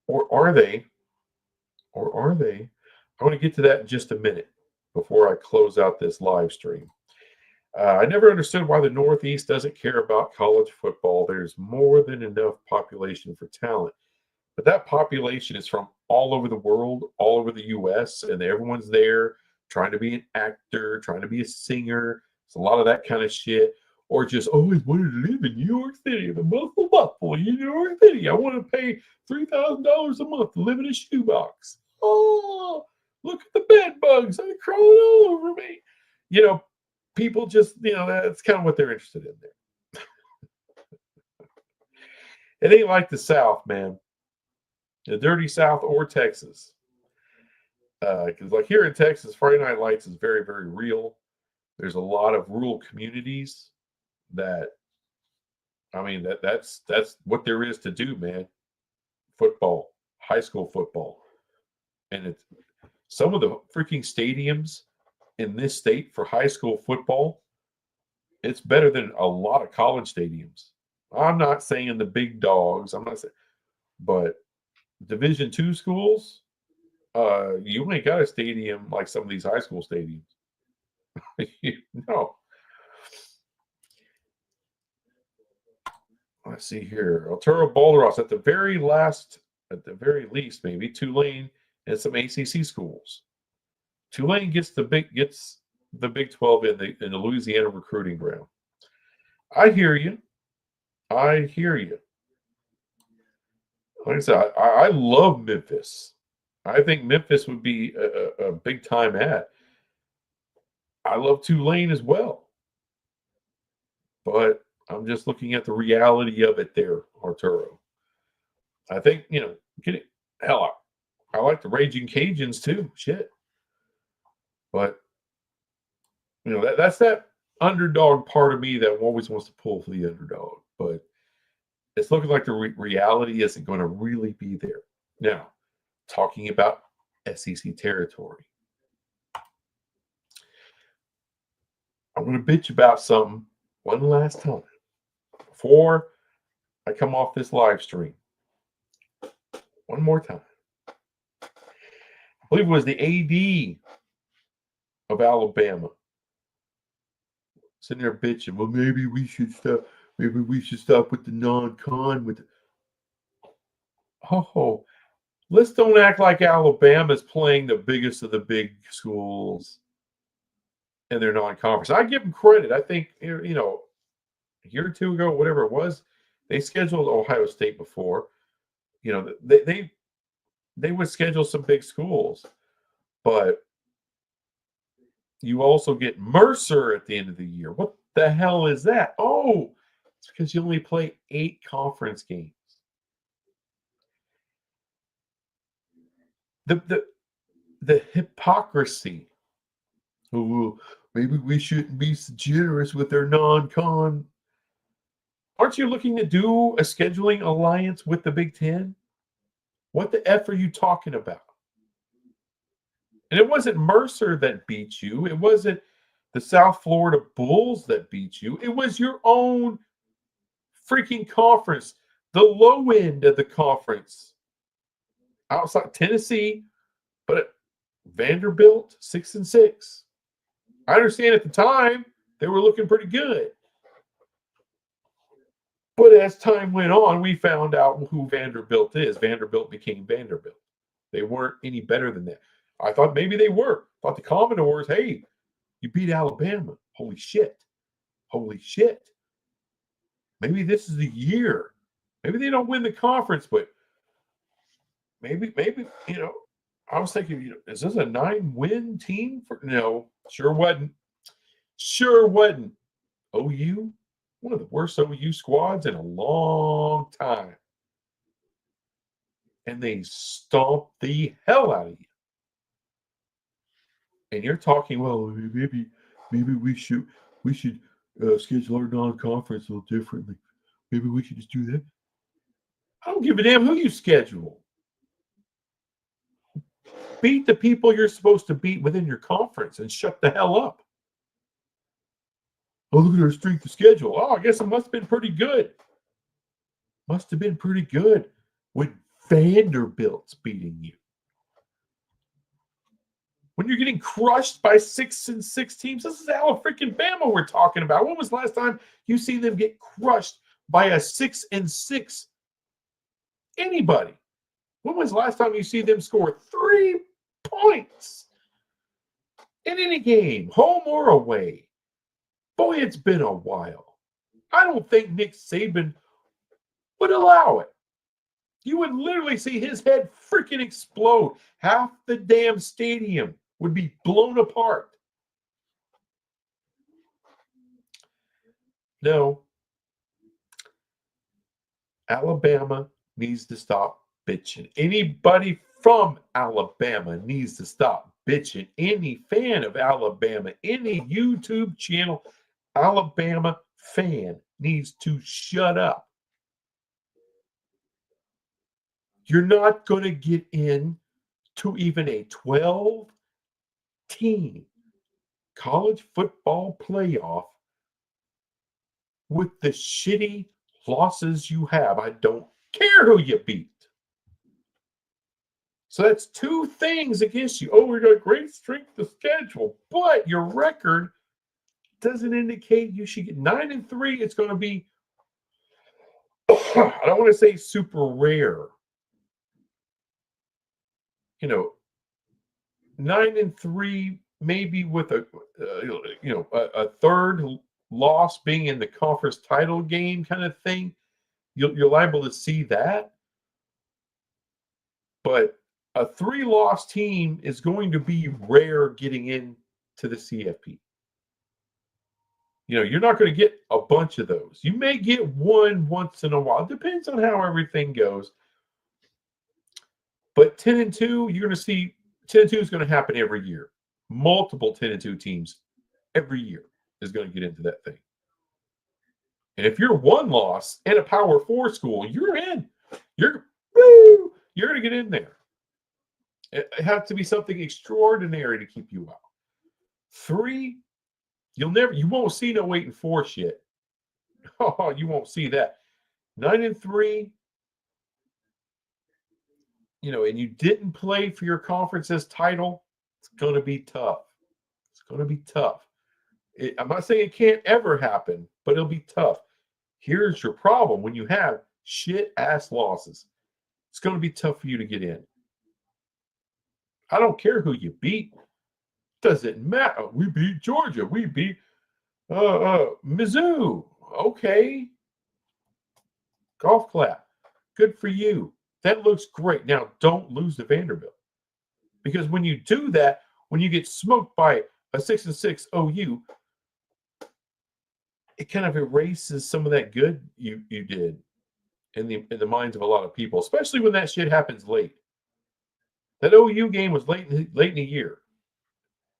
Or are they? I want to get to that in just a minute before I close out this live stream. I never understood why the Northeast doesn't care about college football. There's more than enough population for talent. But that population is from all over the world, all over the US, and everyone's there trying to be an actor, trying to be a singer. It's a lot of that kind of shit. Or just always wanted to live in New York City, the muscle buffalo in New York City. I want to pay $3,000 a month to live in a shoebox. Oh, look at the bed bugs. They're crawling all over me. People just, that's kind of what they're interested in there. It ain't like the South, man. The dirty South or Texas. Because like here in Texas, Friday Night Lights is very, very real. There's a lot of rural communities that's what there is to do, man. Football, high school football. And it's some of the freaking stadiums in this state for high school football, it's better than a lot of college stadiums. I'm not saying the big dogs, I'm not saying, but Division II schools, you ain't got a stadium like some of these high school stadiums. No. Let's see here. Arturo Balderas at the very least, maybe Tulane and some ACC schools. Tulane gets the Big 12 in the Louisiana recruiting ground. I hear you. Like I said, I love Memphis. I think Memphis would be a big time ad. I love Tulane as well. But I'm just looking at the reality of it there, Arturo. I think, hell, I like the Raging Cajuns too. Shit. But, that's that underdog part of me that always wants to pull for the underdog. But it's looking like the reality isn't going to really be there. Now, talking about SEC territory. I'm going to bitch about something one last time before I come off this live stream. One more time. I believe it was the AD of Alabama sitting there bitching. Well, maybe we should stop. Maybe we should stop with the non-con. Oh, let's don't act like Alabama's playing the biggest of the big schools and they're non-conference. I give them credit. I think, a year or two ago, whatever it was, they scheduled Ohio State before. They would schedule some big schools, but you also get Mercer at the end of the year. What the hell is that? Oh, it's because you only play 8 conference games. The hypocrisy. Oh, maybe we shouldn't be so generous with their non-con. Aren't you looking to do a scheduling alliance with the Big Ten? What the F are you talking about? And it wasn't Mercer that beat you. It wasn't the South Florida Bulls that beat you. It was your own freaking conference, the low end of the conference. Outside Tennessee, but Vanderbilt, 6-6. I understand at the time they were looking pretty good. But as time went on, we found out who Vanderbilt is. Vanderbilt became Vanderbilt. They weren't any better than that. I thought maybe they were. I thought the Commodores, hey, you beat Alabama. Holy shit. Holy shit. Maybe this is the year. Maybe they don't win the conference, but maybe, I was thinking, is this a 9-win team? No, sure wasn't. Sure wasn't. OU, one of the worst OU squads in a long time. And they stomped the hell out of you. And you're talking, well, maybe we should schedule our non-conference a little differently. Maybe we should just do that. I don't give a damn who you schedule. Beat the people you're supposed to beat within your conference and shut the hell up. Oh, look at our strength of schedule. Oh, I guess it must have been pretty good. Must have been pretty good when Vanderbilt's beating you. When you're getting crushed by 6-6 teams, this is Alabama we're talking about. When was the last time you seen them get crushed by a 6-6 anybody? When was the last time you see them score 3 points in any game, home or away? Boy, it's been a while. I don't think Nick Saban would allow it. You would literally see his head freaking explode. Half the damn stadium would be blown apart. No. Alabama needs to stop bitching. Anybody from Alabama needs to stop bitching. Any fan of Alabama, any YouTube channel Alabama fan needs to shut up. You're not going to get in to even a 12-team college football playoff with the shitty losses you have. I don't care who you beat. So that's 2 things against you. Oh, we got great strength of schedule, but your record doesn't indicate you should get 9-3. It's going to be, I don't want to say super rare. 9-3, maybe with a third loss being in the conference title game kind of thing. You're liable to see that. But a 3-loss team is going to be rare getting into the CFP. You're not going to get a bunch of those. You may get one once in a while. It depends on how everything goes. But 10-2, you're going to see 10-2 is going to happen every year. Multiple 10-2 teams every year is going to get into that thing. And if you're 1 loss in a Power 4 school, you're in. You're going to get in there. It has to be something extraordinary to keep you out. 3, you won't see no 8-4 shit. Oh, you won't see that. 9-3, and you didn't play for your conference's title, it's going to be tough. It's going to be tough. I'm not saying it can't ever happen, but it'll be tough. Here's your problem. When you have shit-ass losses, it's going to be tough for you to get in. I don't care who you beat. Doesn't matter. We beat Georgia. We beat Mizzou. Okay. Golf clap. Good for you. That looks great. Now, don't lose to Vanderbilt. Because when you do that, when you get smoked by a 6-6 OU, it kind of erases some of that good you did in the minds of a lot of people, especially when that shit happens late. That OU game was late in the year.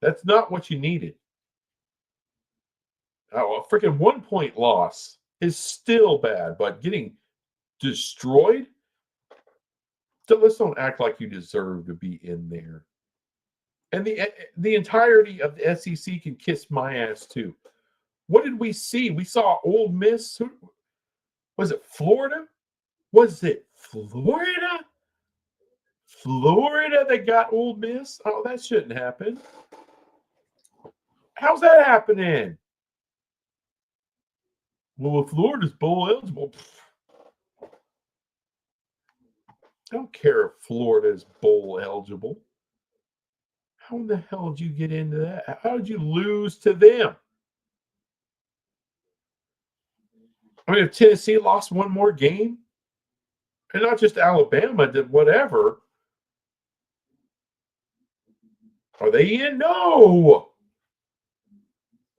That's not what you needed. Oh, a freaking 1-point loss is still bad, but getting destroyed. So let's don't act like you deserve to be in there. And the entirety of the SEC can kiss my ass too. What did we see? We saw Ole Miss. Was it Florida? Was it Florida? Florida that got Ole Miss? Oh, that shouldn't happen. How's that happening? Well, if Florida's bowl eligible, I don't care if Florida's bowl eligible. How in the hell did you get into that? How did you lose to them? I mean, if Tennessee lost one more game, and not just Alabama did whatever, are they in? No.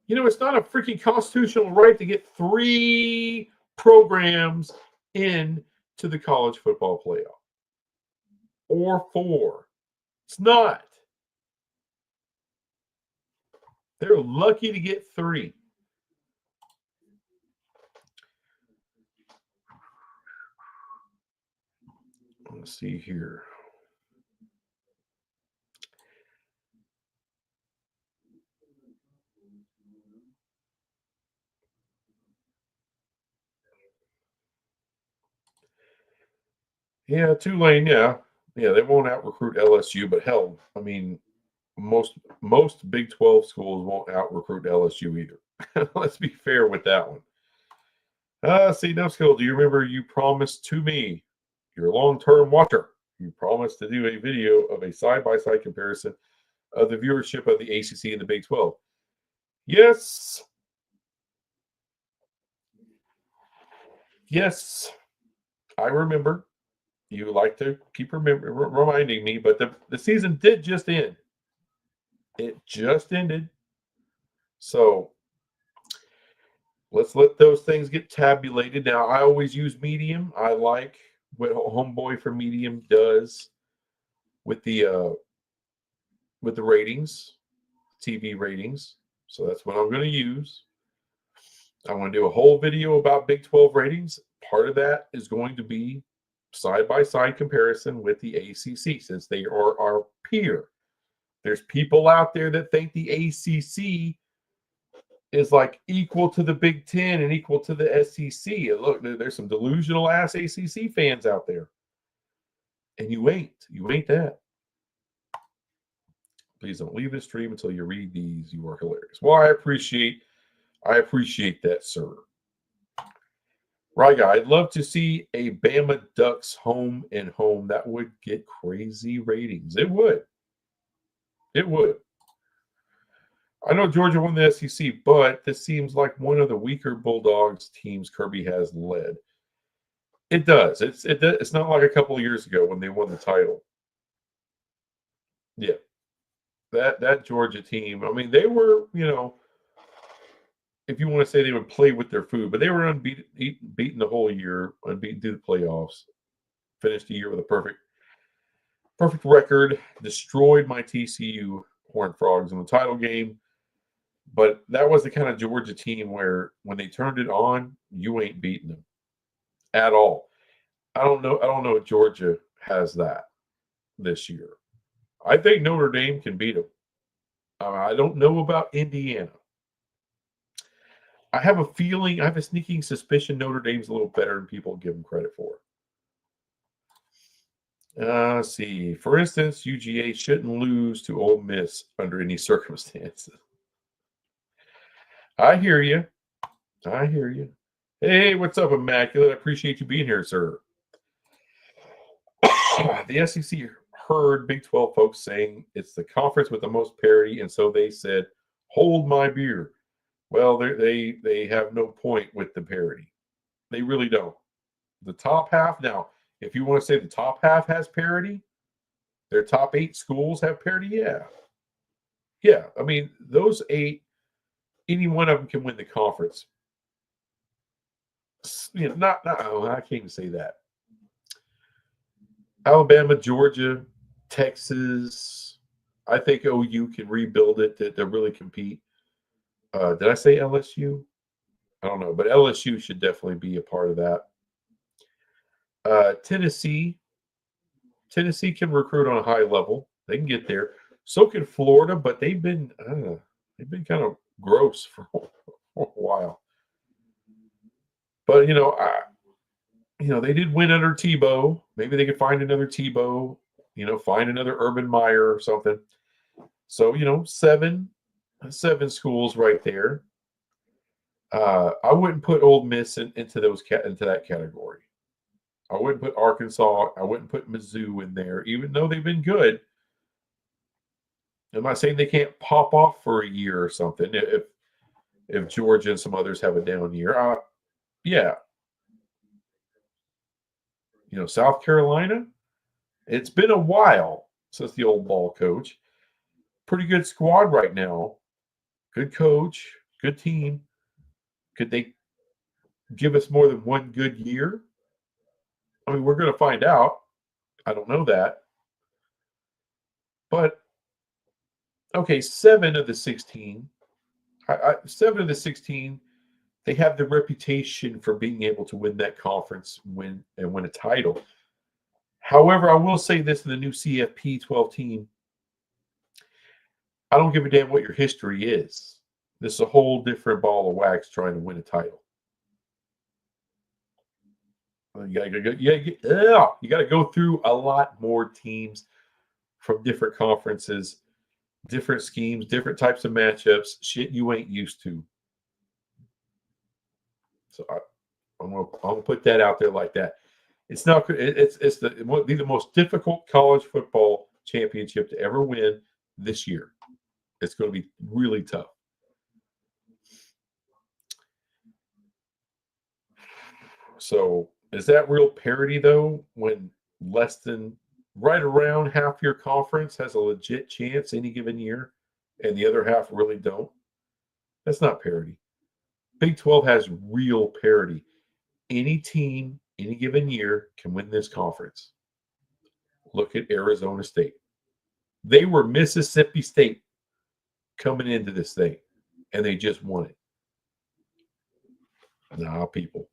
You know, it's not a freaking constitutional right to get 3 programs in to the college football playoff. Or 4. It's not. They're lucky to get 3. Let's see here. Yeah, Tulane, yeah. Yeah, they won't out-recruit LSU, but hell, I mean, most Big 12 schools won't out-recruit LSU either. Let's be fair with that one. See, no skill. Do you remember you promised to me, your long-term watcher, you promised to do a video of a side-by-side comparison of the viewership of the ACC and the Big 12? Yes. Yes. I remember. You like to keep reminding me, but the season did just end. It just ended. So let's let those things get tabulated. Now, I always use Medium. I like what Homeboy for Medium does with the ratings, TV ratings. So that's what I'm going to use. I'm going to do a whole video about Big 12 ratings. Part of that is going to be side-by-side comparison with the ACC, since they are our peer. There's people out there that think the ACC is like equal to the Big Ten and equal to the SEC. And look, there's some delusional ass ACC fans out there. And you ain't that. Please don't leave the stream until you read these. You are hilarious. Well, I appreciate that, sir. Right, guy. I'd love to see a Bama Ducks home and home. That would get crazy ratings. It would. It would. I know Georgia won the SEC, but this seems like one of the weaker Bulldogs teams Kirby has led. It does. It's not like a couple of years ago when they won the title. Yeah. That Georgia team, I mean, they were, if you want to say they would play with their food, but they were unbeaten, beaten the whole year, unbeaten through the playoffs, finished the year with a perfect record, destroyed my TCU Horned Frogs in the title game. But that was the kind of Georgia team where when they turned it on, you ain't beating them at all. I don't know if Georgia has that this year. I think Notre Dame can beat them. I don't know about Indiana. I have a sneaking suspicion Notre Dame's a little better than people give them credit for. Let's see. For instance, UGA shouldn't lose to Ole Miss under any circumstances. I hear you. Hey, what's up, Immaculate? I appreciate you being here, sir. The SEC heard Big 12 folks saying it's the conference with the most parity, and so they said, "Hold my beer." Well, they have no point with the parity. They really don't. The top half now, if you want to say the top half has parity, their top 8 schools have parity. Yeah. I mean, those 8, any one of them can win the conference. You know, not I can't even say that. Alabama, Georgia, Texas. I think OU can rebuild it to really compete. Did I say LSU? I don't know, but LSU should definitely be a part of that. Tennessee can recruit on a high level. They can get there. So can Florida, but they've been kind of gross for a while. But they did win under Tebow. Maybe they could find another Tebow. Find another Urban Meyer or something. So seven schools right there. I wouldn't put Ole Miss into that category. I wouldn't put Arkansas. I wouldn't put Mizzou in there, even though they've been good. I'm not saying they can't pop off for a year or something if Georgia and some others have a down year. Yeah. South Carolina, it's been a while since the old ball coach. Pretty good squad right now. Good coach, good team. Could they give us more than one good year? I mean, we're going to find out. I don't know that. But, okay, 7 of the 16, they have the reputation for being able to win that conference, win a title. However, I will say this in the new CFP 12 team. I don't give a damn what your history is. This is a whole different ball of wax trying to win a title. You got to go through a lot more teams from different conferences, different schemes, different types of matchups, shit you ain't used to. So I'm gonna put that out there like that. It's not. It will be the most difficult college football championship to ever win this year. It's going to be really tough. So is that real parity though? When less than right around half your conference has a legit chance any given year, and the other half really don't? That's not parity. Big 12 has real parity. Any team, any given year, can win this conference. Look at Arizona State. They were Mississippi State coming into this thing, and they just won it. Nah, people.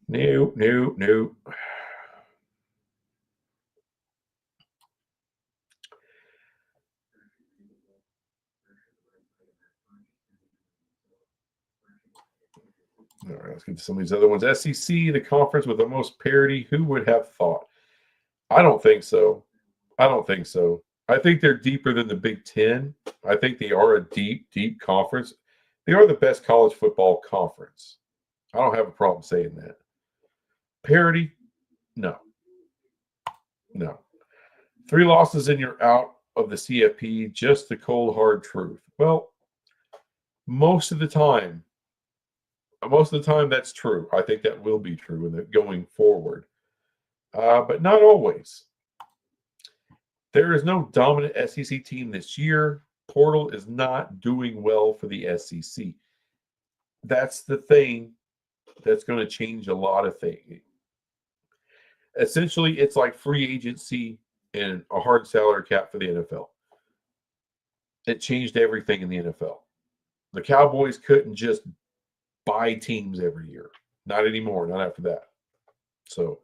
No. All right, let's get to some of these other ones. SEC, the conference with the most parity. Who would have thought? I don't think so. I think they're deeper than the Big Ten. I think they are a deep, deep conference. They are the best college football conference. I don't have a problem saying that. Parity? No. 3 losses and you're out of the CFP, just the cold, hard truth. Well, most of the time that's true. I think that will be true in going forward. But not always. There is no dominant SEC team this year. Portal is not doing well for the SEC. That's the thing that's going to change a lot of things. Essentially, it's like free agency and a hard salary cap for the NFL. It changed everything in the NFL. The Cowboys couldn't just buy teams every year. Not anymore, not after that. So,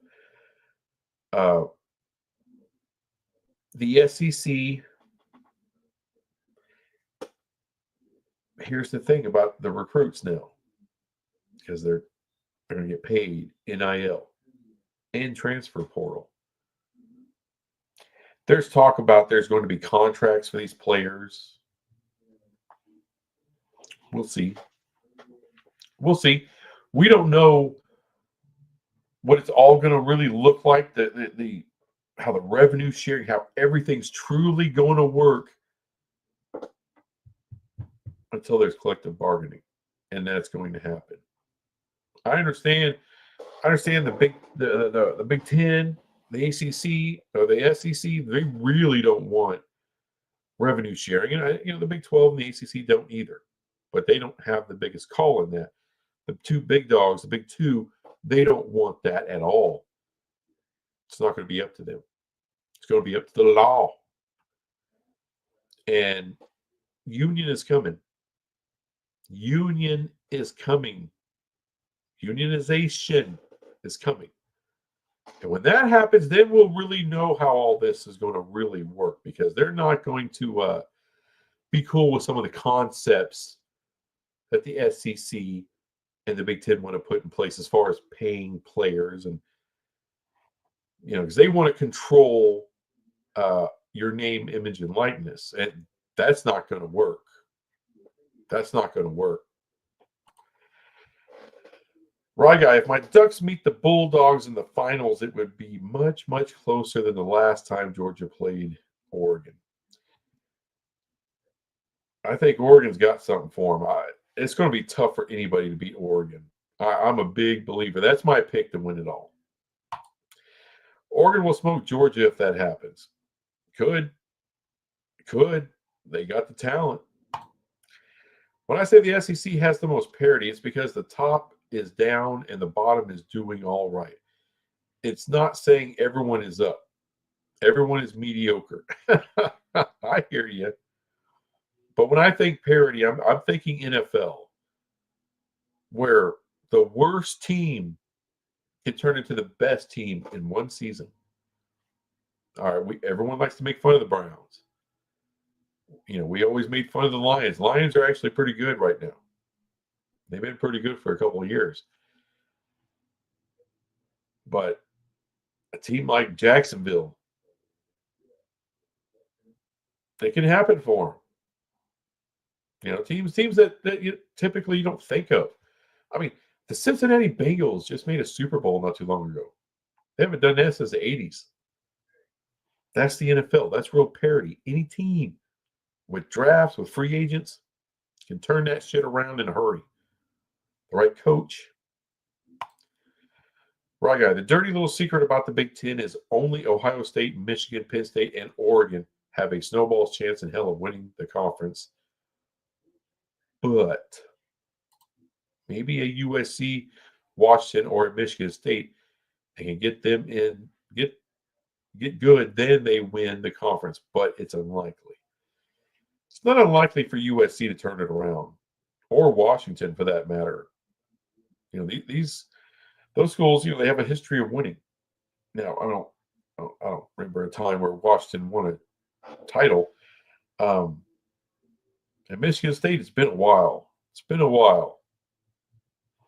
the SEC, here's the thing about the recruits now, because they're going to get paid NIL and transfer portal. There's talk about there's going to be contracts for these players. We'll see. We don't know what it's all going to really look like, the how the revenue sharing, how everything's truly going to work until there's collective bargaining, and that's going to happen. I understand. I understand the Big Ten, the ACC, or the SEC. They really don't want revenue sharing, and the Big 12 and the ACC don't either. But they don't have the biggest call in that. The two big dogs, the Big Two, they don't want that at all. It's not going to be up to them. It's going to be up to the law. And union is coming. Union is coming. Unionization is coming. And when that happens, then we'll really know how all this is going to really work, because they're not going to be cool with some of the concepts that the SEC and the Big Ten want to put in place as far as paying players, and because they want to control your name, image, and likeness, and that's not going to work. That's not going to work. Right, guy, if my Ducks meet the Bulldogs in the finals, it would be much, much closer than the last time Georgia played Oregon. I think Oregon's got something for them. It's going to be tough for anybody to beat Oregon. I'm a big believer. That's my pick to win it all. Oregon will smoke Georgia if that happens. Could. They got the talent. When I say the SEC has the most parity, it's because the top is down and the bottom is doing all right. It's not saying everyone is up. Everyone is mediocre. I hear you. But when I think parity, I'm thinking NFL, where the worst team can turn into the best team in one season. All right, everyone likes to make fun of the Browns. We always made fun of the Lions. Lions are actually pretty good right now. They've been pretty good for a couple of years. But a team like Jacksonville, it can happen for them. Teams that you typically don't think of. I mean, the Cincinnati Bengals just made a Super Bowl not too long ago. They haven't done that since the 80s. That's the NFL. That's real parity. Any team with drafts, with free agents, can turn that shit around in a hurry. The right coach. Right, guy. The dirty little secret about the Big Ten is only Ohio State, Michigan, Penn State, and Oregon have a snowball's chance in hell of winning the conference. But maybe a USC, Washington, or a Michigan State, they can get them in, get good, then they win the conference. But it's unlikely. It's not unlikely for USC to turn it around, or Washington for that matter. Those schools, they have a history of winning. Now, I don't remember a time where Washington won a title. At Michigan State, it's been a while.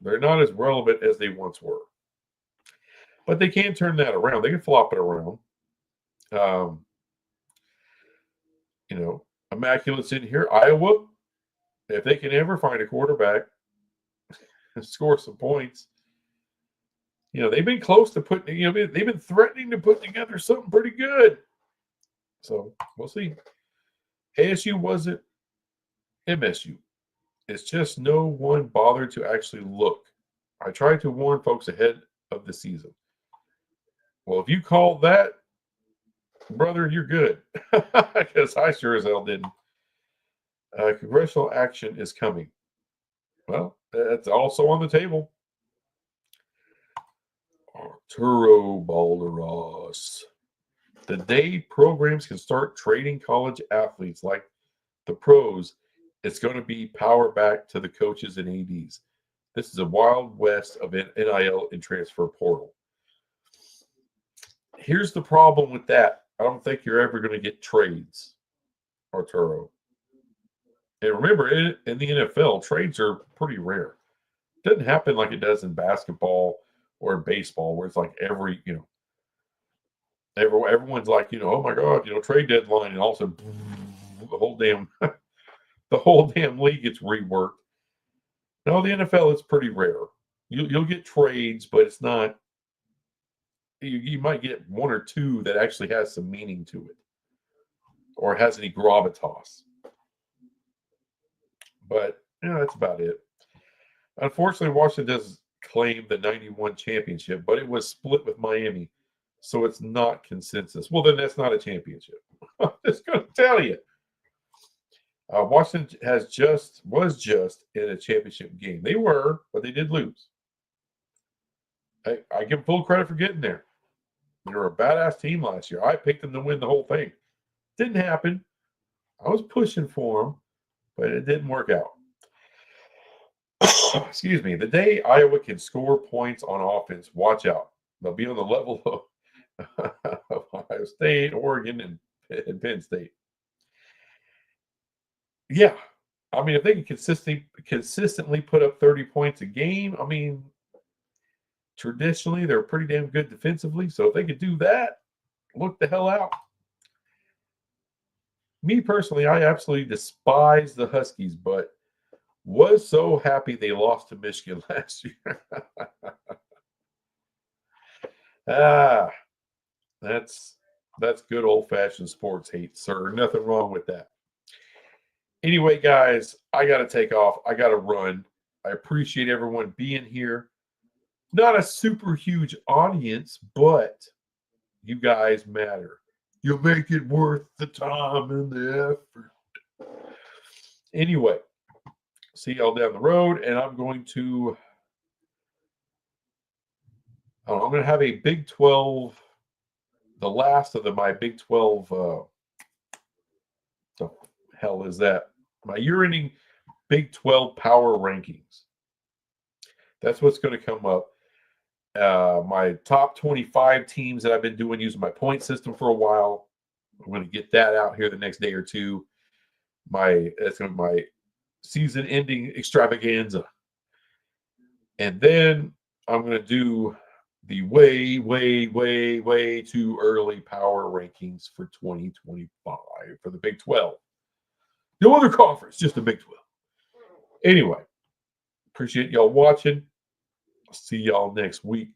They're not as relevant as they once were, but they can turn that around. They can flop it around. Immaculate's in here. Iowa, if they can ever find a quarterback and score some points, they've been close to putting, they've been threatening to put together something pretty good. So we'll see. ASU wasn't MSU. It's just no one bothered to actually look. I tried to warn folks ahead of the season. Well, if you called that, brother, you're good. Because I sure as hell didn't. Congressional action is coming. Well, that's also on the table. Arturo Balderas. The day programs can start trading college athletes like the pros, it's going to be power back to the coaches and ADs. This is a wild west of NIL and transfer portal. Here's the problem with that. I don't think you're ever going to get trades, Arturo. And remember, in the NFL, trades are pretty rare. It doesn't happen like it does in basketball or in baseball, where it's like everyone's like, oh my God, trade deadline, and also the whole damn league gets reworked. No, the NFL is pretty rare. You'll get trades, but it's not You might get one or two that actually has some meaning to it or has any gravitas. But that's about it. Unfortunately, Washington does claim the 91 championship, but it was split with Miami. So it's not consensus. Well, then that's not a championship. I'm just going to tell you. Washington was just in a championship game. They were, but they did lose. I give them full credit for getting there. They were a badass team last year. I picked them to win the whole thing. Didn't happen. I was pushing for them, but it didn't work out. Excuse me. The day Iowa can score points on offense, watch out. They'll be on the level of Ohio State, Oregon, and Penn State. Yeah. I mean, if they can consistently put up 30 points a game, I mean, traditionally they're pretty damn good defensively. So if they could do that, look the hell out. Me personally, I absolutely despise the Huskies, but was so happy they lost to Michigan last year. That's good old-fashioned sports hate, sir. Nothing wrong with that. Anyway, guys, I got to take off. I got to run. I appreciate everyone being here. Not a super huge audience, but you guys matter. You make it worth the time and the effort. Anyway, see y'all down the road, and I'm going to have a Big 12, the last of my Big 12, the hell is that? My year-ending Big 12 power rankings. That's what's going to come up. My top 25 teams that I've been doing using my point system for a while. I'm going to get that out here the next day or two. That's going to be my season-ending extravaganza. And then I'm going to do the way, way, way, way too early power rankings for 2025 for the Big 12. No other conference, just the Big 12. Anyway, appreciate y'all watching. I'll see y'all next week.